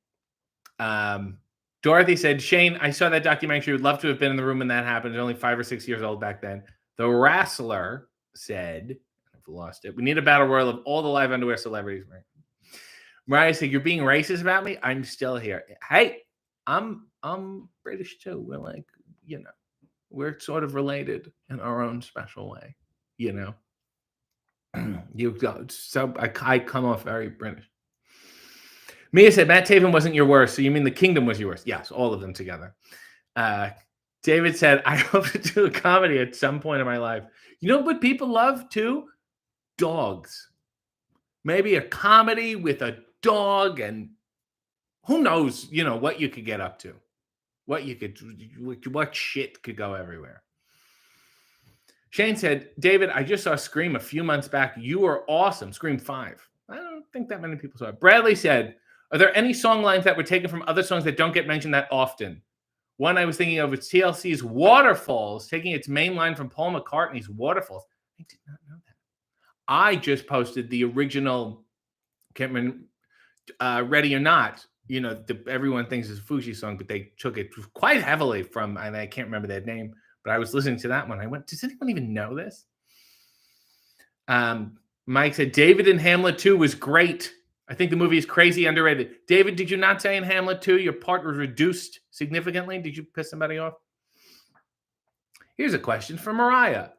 Dorothy said, "Shane, I saw that documentary. Would love to have been in the room when that happened. Only 5 or 6 years old back then." The Wrestler said, I've lost it. "We need a battle royal of all the live underwear celebrities." Right. Mariah said, "You're being racist about me? I'm still here." Hey, I'm British too. We're like, we're sort of related in our own special way. You go. So I come off very British. Mia said, "Matt Taven wasn't your worst. So you mean the kingdom was your worst?" Yes, all of them together. David said, "I hope to do a comedy at some point in my life." You know what people love too? Dogs. Maybe a comedy with a dog, and who knows, what you could get up to. What shit could go everywhere. Shane said, "David, I just saw Scream a few months back. You were awesome. Scream 5. I don't think that many people saw it." Bradley said, "Are there any song lines that were taken from other songs that don't get mentioned that often?" One I was thinking of is TLC's Waterfalls, taking its main line from Paul McCartney's Waterfalls. I did not know that. I just posted the original, can't remember, Ready or Not. Everyone thinks it's a Fuji song, but they took it quite heavily from, and I can't remember that name, but I was listening to that one. I went, does anyone even know this? Mike said, "David in Hamlet 2 was great. I think the movie is crazy underrated." David, did you not say in Hamlet 2 your part was reduced significantly? Did you piss somebody off? Here's a question for Mariah.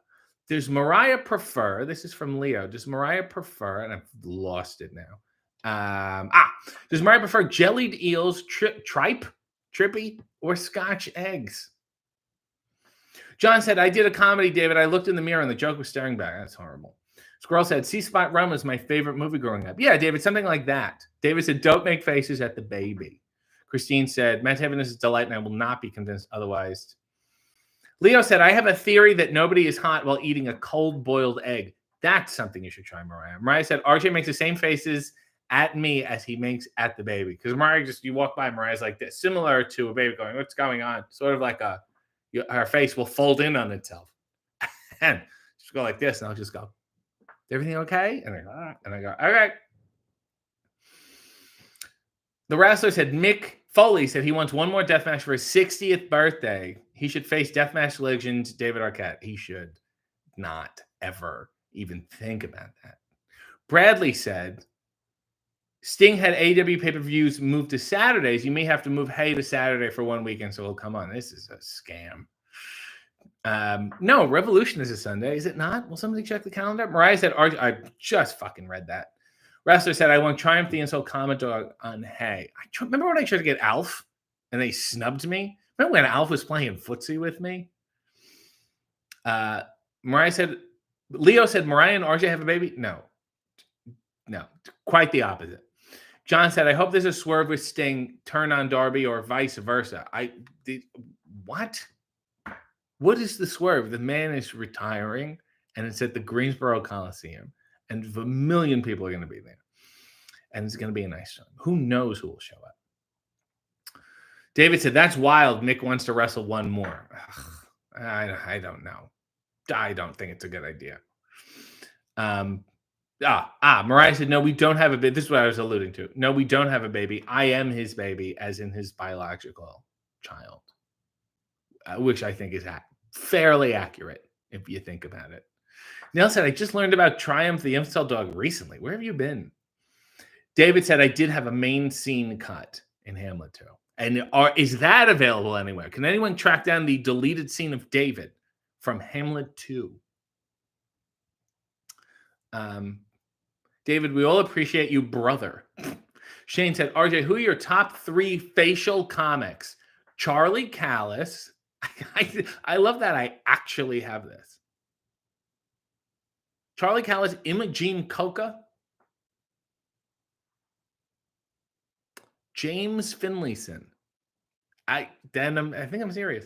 Does Mariah prefer, this is from Leo, does Mariah prefer, and I've lost it now. Does Mariah prefer jellied eels, trippy, or Scotch eggs? John said, "I did a comedy, David. I looked in the mirror and the joke was staring back." That's horrible. Squirrel said, "C Spot Run was my favorite movie growing up." Yeah, David, something like that. David said, "Don't make faces at the baby." Christine said, "Matt Heaven is a delight, and I will not be convinced otherwise." Leo said, "I have a theory that nobody is hot while eating a cold boiled egg." That's something you should try, Mariah. Mariah said, "RJ makes the same faces at me as he makes at the baby." Because Mariah, you walk by, Mariah's like this, similar to a baby going, "What's going on?" Sort of like her face will fold in on itself. And she'll go like this, and I'll just go, "Everything okay?" And I go, "Ah," and I go, "Okay." The Wrestler said, Mick Foley said he wants one more death match for his 60th birthday. He should face deathmatch legend David Arquette. He should not ever even think about that. Bradley said, Sting had AEW pay-per-views moved to Saturdays. You may have to move Hay to Saturday for one weekend, so it'll come on. This is a scam. No, Revolution is a Sunday, is it not? Will somebody check the calendar? Mariah said, I just fucking read that. Wrestler said, I want Triumph the Insult Comment Dog on Hay. Remember when I tried to get Alf and they snubbed me? Remember when Alf was playing footsie with me? Mariah said, Leo said, Mariah and RJ have a baby? No, quite the opposite. John said, I hope there's a swerve with Sting, turn on Darby, or vice versa. What? What is the swerve? The man is retiring, and it's at the Greensboro Coliseum, and a million people are going to be there. And it's going to be a nice time. Who knows who will show up? David said, that's wild. Mick wants to wrestle one more. Ugh, I don't know. I don't think it's a good idea. Mariah said, no, we don't have a baby. This is what I was alluding to. No, we don't have a baby. I am his baby, as in his biological child, which I think is fairly accurate if you think about it. Neil said, I just learned about Triumph the Insult Dog recently. Where have you been? David said, I did have a main scene cut in Hamlet 2. And is that available anywhere? Can anyone track down the deleted scene of David from Hamlet 2? David, we all appreciate you, brother. Shane said, RJ, who are your top 3 facial comics? Charlie Callis. I love that I actually have this. Charlie Callis, Imogene Coca, James Finlayson. I think I'm serious.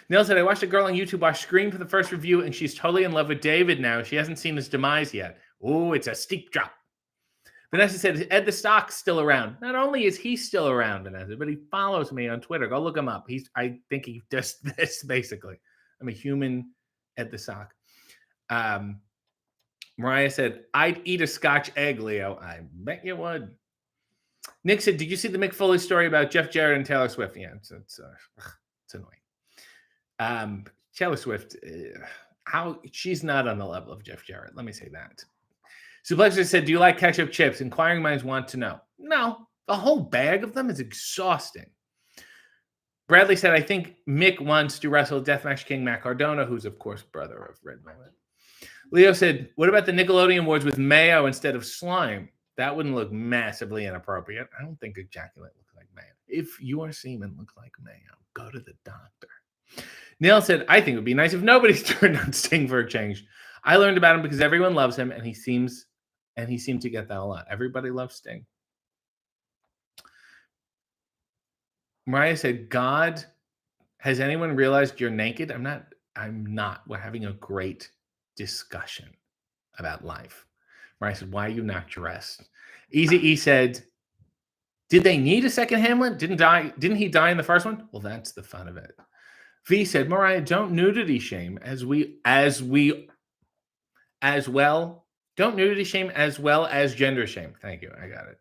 Neil said, I watched a girl on YouTube watch Scream for the first review, and she's totally in love with David now. She hasn't seen his demise yet. Oh, it's a steep drop. Vanessa said, is Ed the Stock still around? Not only is he still around, Vanessa, but he follows me on Twitter. Go look him up. I think he does this, basically. I'm a human Ed the Stock. Mariah said, I'd eat a Scotch egg, Leo. I bet you would. Nick said, did you see the Mick Foley story about Jeff Jarrett and Taylor Swift? Yeah, it's annoying. Taylor Swift, she's not on the level of Jeff Jarrett. Let me say that. Suplexer said, do you like ketchup chips? Inquiring minds want to know. No, the whole bag of them is exhausting. Bradley said, I think Mick wants to wrestle Deathmatch King Matt Cardona, who's, of course, brother of Red Velvet. Leo said, what about the Nickelodeon Awards with mayo instead of slime? That wouldn't look massively inappropriate. I don't think ejaculate looks like mayo. If your semen looks like mayo, go to the doctor. Neil said, I think it would be nice if nobody's turned on Sting for a change. I learned about him because everyone loves him, and he seemed to get that a lot. Everybody loves Sting. Mariah said, God, has anyone realized you're naked? I'm not. We're having a great discussion about life. Mariah said, why are you not dressed? Easy E said, did they need a second Hamlet? Didn't he die in the first one? Well, that's the fun of it. V said, Mariah, don't nudity shame as well. Don't nudity shame as well as gender shame. Thank you. I got it.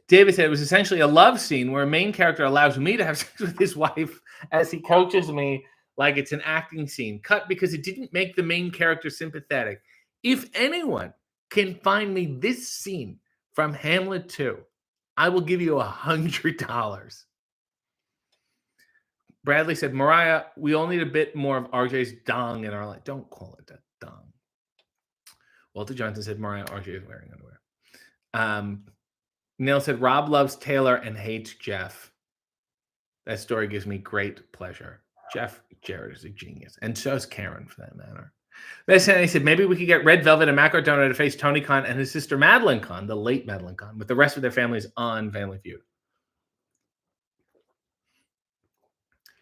David said it was essentially a love scene where a main character allows me to have sex with his wife as he coaches me like it's an acting scene. Cut because it didn't make the main character sympathetic. If anyone can find me this scene from Hamlet 2, I will give you $100. Bradley said, Mariah, we all need a bit more of RJ's dong in our life. Don't call it a dong. Walter Johnson said, Mariah, RJ is wearing underwear. Neil said, Rob loves Taylor and hates Jeff. That story gives me great pleasure. Jeff Jarrett is a genius. And so is Karen, for that matter. He said, maybe we could get Red Velvet and Matt Cardona to face Tony Khan and his sister Madeline Khan, the late Madeline Khan, with the rest of their families on Family Feud.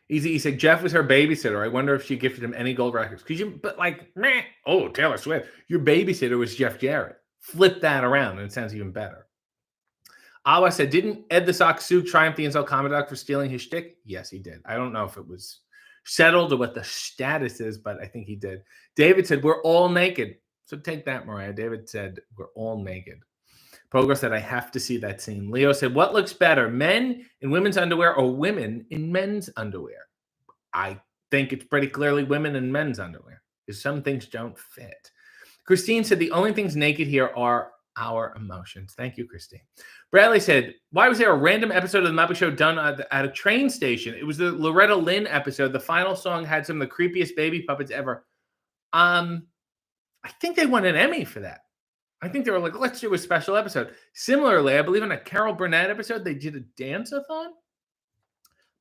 Easy E said, Jeff was her babysitter. I wonder if she gifted him any gold records. Taylor Swift. Your babysitter was Jeff Jarrett. Flip that around, and it sounds even better. Awa said, didn't Ed the Sock sue Triumph the Insult Commodore for stealing his shtick? Yes, he did. I don't know if it was settled or what the status is, but I think he did. David said, we're all naked. So take that, Mariah. David said, we're all naked. Pogo said, I have to see that scene. Leo said, what looks better, men in women's underwear or women in men's underwear? I think it's pretty clearly women in men's underwear because some things don't fit. Christine said, the only things naked here are our emotions. Thank you, Christine. Bradley said, why was there a random episode of The Muppet Show done at a train station? It was the Loretta Lynn episode. The final song had some of the creepiest baby puppets ever. I think they won an Emmy for that. I think they were like, let's do a special episode. Similarly, I believe in a Carol Burnett episode, they did a dance-a-thon.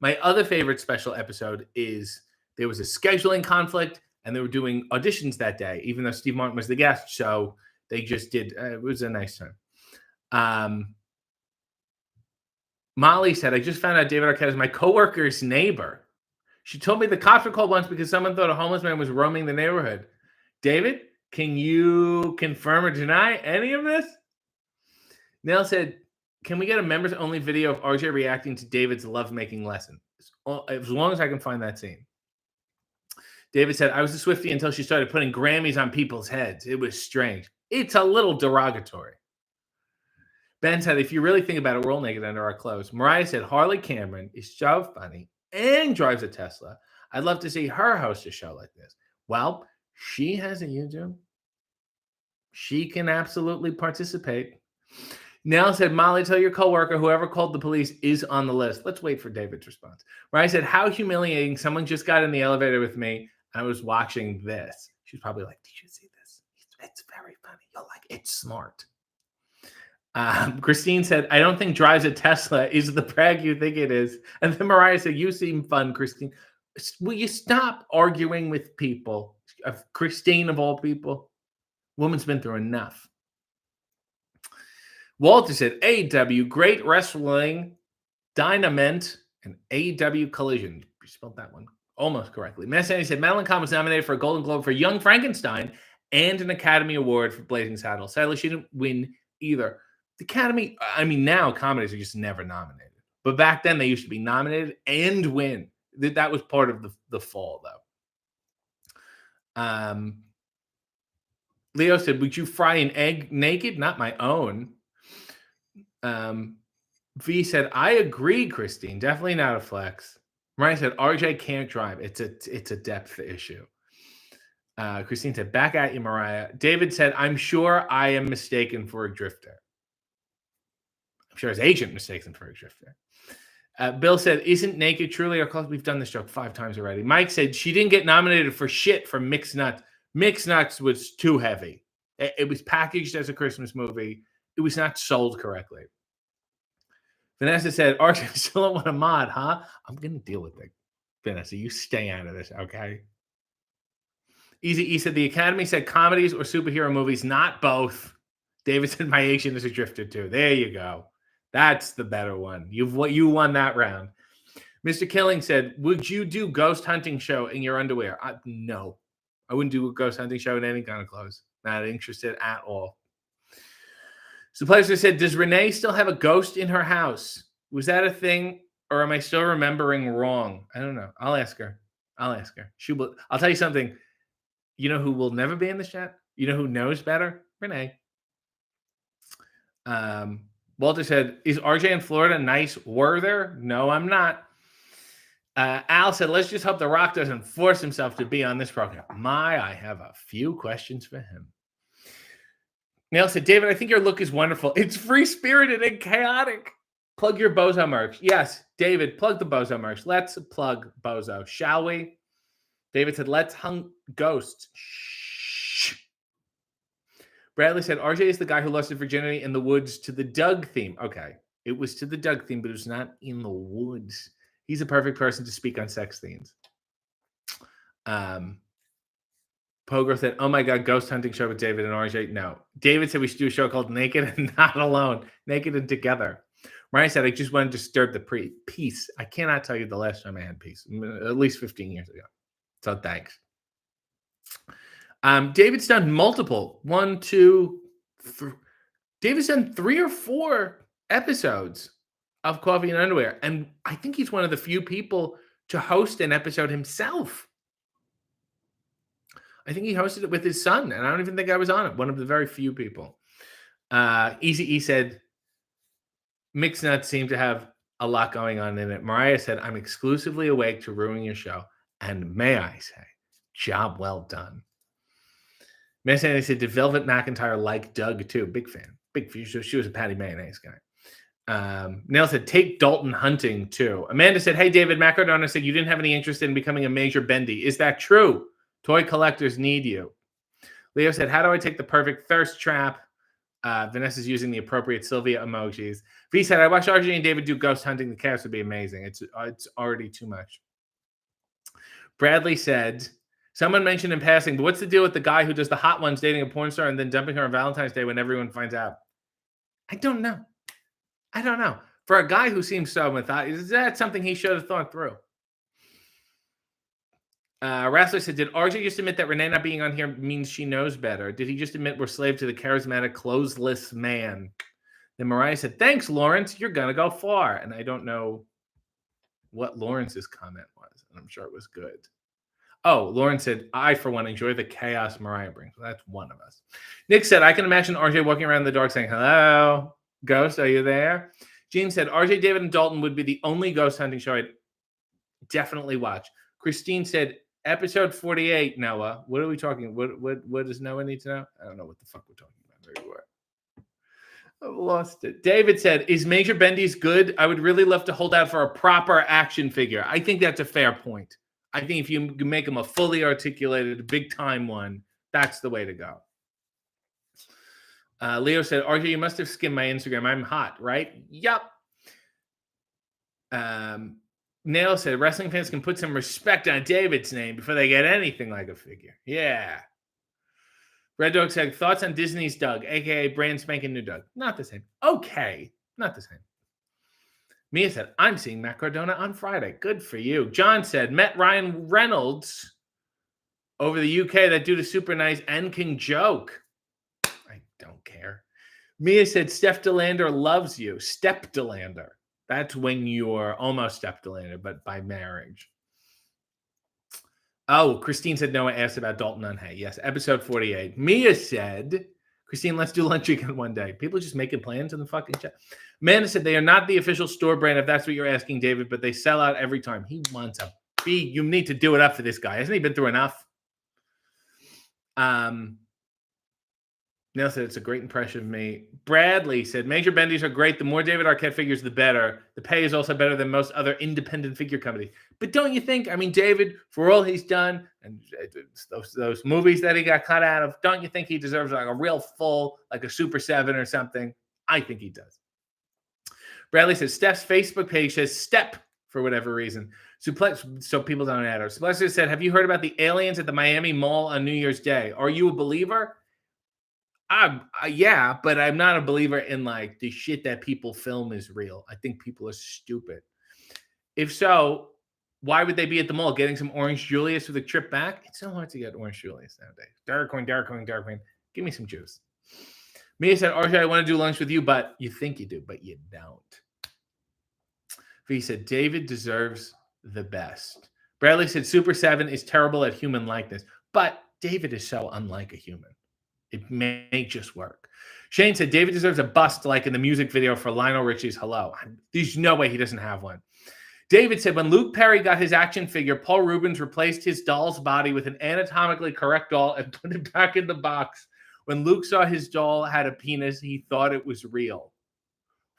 My other favorite special episode is there was a scheduling conflict and they were doing auditions that day, even though Steve Martin was the guest. So they just did, it was a nice time. Molly said, I just found out David Arquette is my coworker's neighbor. She told me the cops were called once because someone thought a homeless man was roaming the neighborhood. David, can you confirm or deny any of this? Nell said, can we get a members only video of RJ reacting to David's lovemaking lesson? As long as I can find that scene. David said, I was a Swiftie until she started putting Grammys on people's heads. It was strange. It's a little derogatory. Ben said, if you really think about it, we're all naked under our clothes. Mariah said, Harley Cameron is so funny and drives a Tesla. I'd love to see her host a show like this. Well, she has a YouTube. She can absolutely participate. Nell said, Molly, tell your coworker whoever called the police is on the list. Let's wait for David's response. Mariah said, how humiliating. Someone just got in the elevator with me. I was watching this. She's probably like, did you see this? It's very funny. You'll like it. It's smart. Christine said, I don't think drives a Tesla is the brag you think it is. And then Mariah said, you seem fun, Christine. Will you stop arguing with people? Christine, of all people. Woman's been through enough. Walter said, AEW, great wrestling, Dynamite, and AEW Collision. You spelled that one almost correctly. Messani said, Madeline Kahn was nominated for a Golden Globe for Young Frankenstein and an Academy Award for Blazing Saddles. Sadly, she didn't win either. The Academy, I mean, now comedies are just never nominated. But back then, they used to be nominated and win. That was part of the fall, though. Leo said, would you fry an egg naked? Not my own. V said, I agree, Christine. Definitely not a flex. Mariah said, RJ can't drive. It's a depth issue. Christine said, back at you, Mariah. David said, I'm sure I am mistaken for a drifter. I'm sure his agent mistakes him for a drifter. Bill said, isn't naked truly our close? We've done this joke 5 times already. Mike said, she didn't get nominated for shit for Mixed Nuts. Mixed Nuts was too heavy. It was packaged as a Christmas movie. It was not sold correctly. Vanessa said, RJ still don't want a mod, huh? I'm going to deal with it. Vanessa, you stay out of this, okay? Easy E said, the Academy said comedies or superhero movies, not both. David said, my agent is a drifter too. There you go. That's the better one. You won that round. Mr. Killing said, would you do ghost hunting show in your underwear? No. I wouldn't do a ghost hunting show in any kind of clothes. Not interested at all. So Pleasure said, does Renee still have a ghost in her house? Was that a thing, or am I still remembering wrong? I don't know. I'll ask her. She will. I'll tell you something. You know who will never be in the chat? You know who knows better? Renee. Walter said, is RJ in Florida nice? Were there? No, I'm not. Al said, let's just hope The Rock doesn't force himself to be on this program. I have a few questions for him. Neil said, David, I think your look is wonderful. It's free-spirited and chaotic. Plug your Bozo merch. Yes, David, plug the Bozo merch. Let's plug Bozo, shall we? David said, let's hunt ghosts. Shh. Bradley said, RJ is the guy who lost his virginity in the woods to the Doug theme. Okay, it was to the Doug theme, but it was not in the woods. He's a perfect person to speak on sex themes. Pogo said, oh my God, ghost hunting show with David and RJ. No. David said we should do a show called Naked and Not Alone. Naked and Together. Ryan said, I just want to disturb the peace. I cannot tell you the last time I had peace. At least 15 years ago. So thanks. David's done multiple. 1, 2, 3. David's done 3 or 4 episodes of Coffee and Underwear. And I think he's one of the few people to host an episode himself. I think he hosted it with his son, and I don't even think I was on it. One of the very few people. Easy E said, Mixed Nuts seem to have a lot going on in it. Mariah said, I'm exclusively awake to ruin your show. And may I say, job well done. Miss Annie said, did Velvet McIntyre like Doug too? Big fan. big future. She was a Patty Mayonnaise guy. Neil said, take Dalton hunting too. Amanda said, hey, David, Macrodona said you didn't have any interest in becoming a major bendy. Is that true? Toy collectors need you. Leo said, how do I take the perfect thirst trap? Vanessa's using the appropriate Sylvia emojis. V said, I watched RJ and David do ghost hunting. The chaos would be amazing. It's already too much. Bradley said, someone mentioned in passing, but what's the deal with the guy who does the hot ones dating a porn star and then dumping her on Valentine's Day when everyone finds out? I don't know. For a guy who seems so methodical, is that something he should have thought through? Rassler said, did RJ just admit that Renee not being on here means she knows better? Did he just admit we're slave to the charismatic, clothesless man? Then Mariah said, thanks, Lawrence. You're going to go far. And I don't know what Lawrence's comment was. And I'm sure it was good. Oh, Lawrence said, I, for one, enjoy the chaos Mariah brings. Well, that's one of us. Nick said, I can imagine RJ walking around in the dark saying, hello, ghost, are you there? Gene said, RJ, David, and Dalton would be the only ghost hunting show I'd definitely watch. Christine said, episode 48, Noah. What are we talking? What does Noah need to know? I don't know what the fuck we're talking about anymore. I've lost it. David said, is Major Bendy's good? I would really love to hold out for a proper action figure. I think that's a fair point. I think if you make him a fully articulated, big-time one, that's the way to go. Leo said, RJ, you must have skimmed my Instagram. I'm hot, right? Yup. Nail said, wrestling fans can put some respect on David's name before they get anything like a figure. Yeah. Red Dog said, thoughts on Disney's Doug, a.k.a. brand spanking new Doug. Not the same. Okay. Not the same. Mia said, I'm seeing Matt Cardona on Friday. Good for you. John said, met Ryan Reynolds over the UK. That dude is super nice and can joke. I don't care. Mia said, Steph DeLander loves you. Step DeLander. That's when you're almost Steph DeLander, but by marriage. Oh, Christine said, Noah asked about Dalton on Hay. Yes, episode 48. Mia said, Christine, let's do lunch again one day. People just making plans in the fucking chat. Amanda said, they are not the official store brand, if that's what you're asking, David, but they sell out every time. He wants a B. You need to do it up for this guy. Hasn't he been through enough? Neil said, it's a great impression of me. Bradley said, Major Bendies are great. The more David Arquette figures, the better. The pay is also better than most other independent figure companies. But don't you think, I mean, David, for all he's done, and those movies that he got cut out of, don't you think he deserves like a real full, like a Super 7 or something? I think he does. Bradley says, Steph's Facebook page says step for whatever reason. Suplex, so people don't add her. Suplex said, have you heard about the aliens at the Miami Mall on New Year's Day? Are you a believer? Yeah, but I'm not a believer in like the shit that people film is real. I think people are stupid. If so, why would they be at the mall getting some Orange Julius for the trip back? It's so hard to get Orange Julius nowadays. Dark Queen. Give me some juice. Mia said, RJ, I want to do lunch with you, but you think you do, but you don't. V said, David deserves the best. Bradley said, Super 7 is terrible at human likeness, but David is so unlike a human. It may just work. Shane said, David deserves a bust like in the music video for Lionel Richie's Hello. There's no way he doesn't have one. David said, when Luke Perry got his action figure, Paul Rubens replaced his doll's body with an anatomically correct doll and put it back in the box. When Luke saw his doll had a penis, he thought it was real.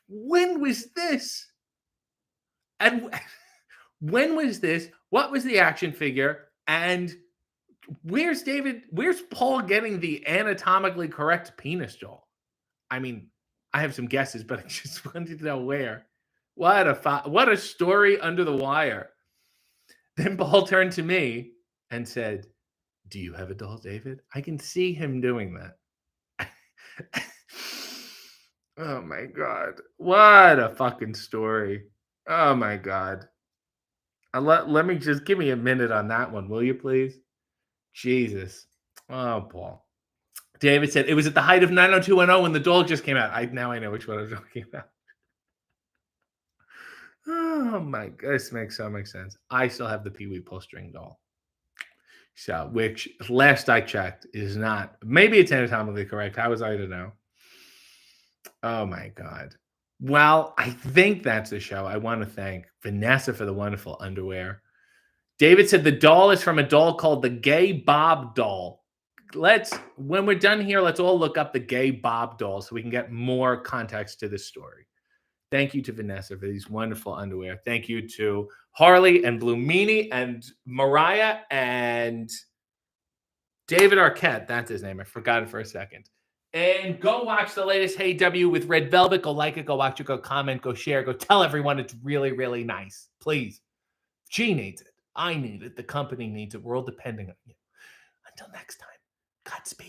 When was this? And when was this? What was the action figure? And where's David? Where's Paul getting the anatomically correct penis doll? I mean, I have some guesses, but I just wanted to know where. What a story under the wire. Then Paul turned to me and said, do you have a doll, David? I can see him doing that. Oh, my God. What a fucking story. Oh, my God. Let me just give me a minute on that one, will you, please? Jesus. Oh, Paul. David said, it was at the height of 90210 when the doll just came out. Now I know which one I'm talking about. Oh, my God. This makes so much sense. I still have the Pee-wee pull-string doll. So, which, last I checked, is not. Maybe it's anatomically correct. How was I to know? Oh, my God. Well, I think that's the show. I want to thank Vanessa for the wonderful underwear. David said the doll is from a doll called the Gay Bob doll. when we're done here, let's all look up the gay Bob doll so we can get more context to this story. Thank you to Vanessa for these wonderful underwear. Thank you to Harley and Blue Meanie and Mariah and David Arquette. That's his name. I forgot it for a second. And go watch the latest Hey W with Red Velvet. Go like it, go watch it, go comment, go share, go tell everyone it's really, really nice. Please. She needs it. I need it. The company needs it. We're all depending on you. Until next time, Godspeed.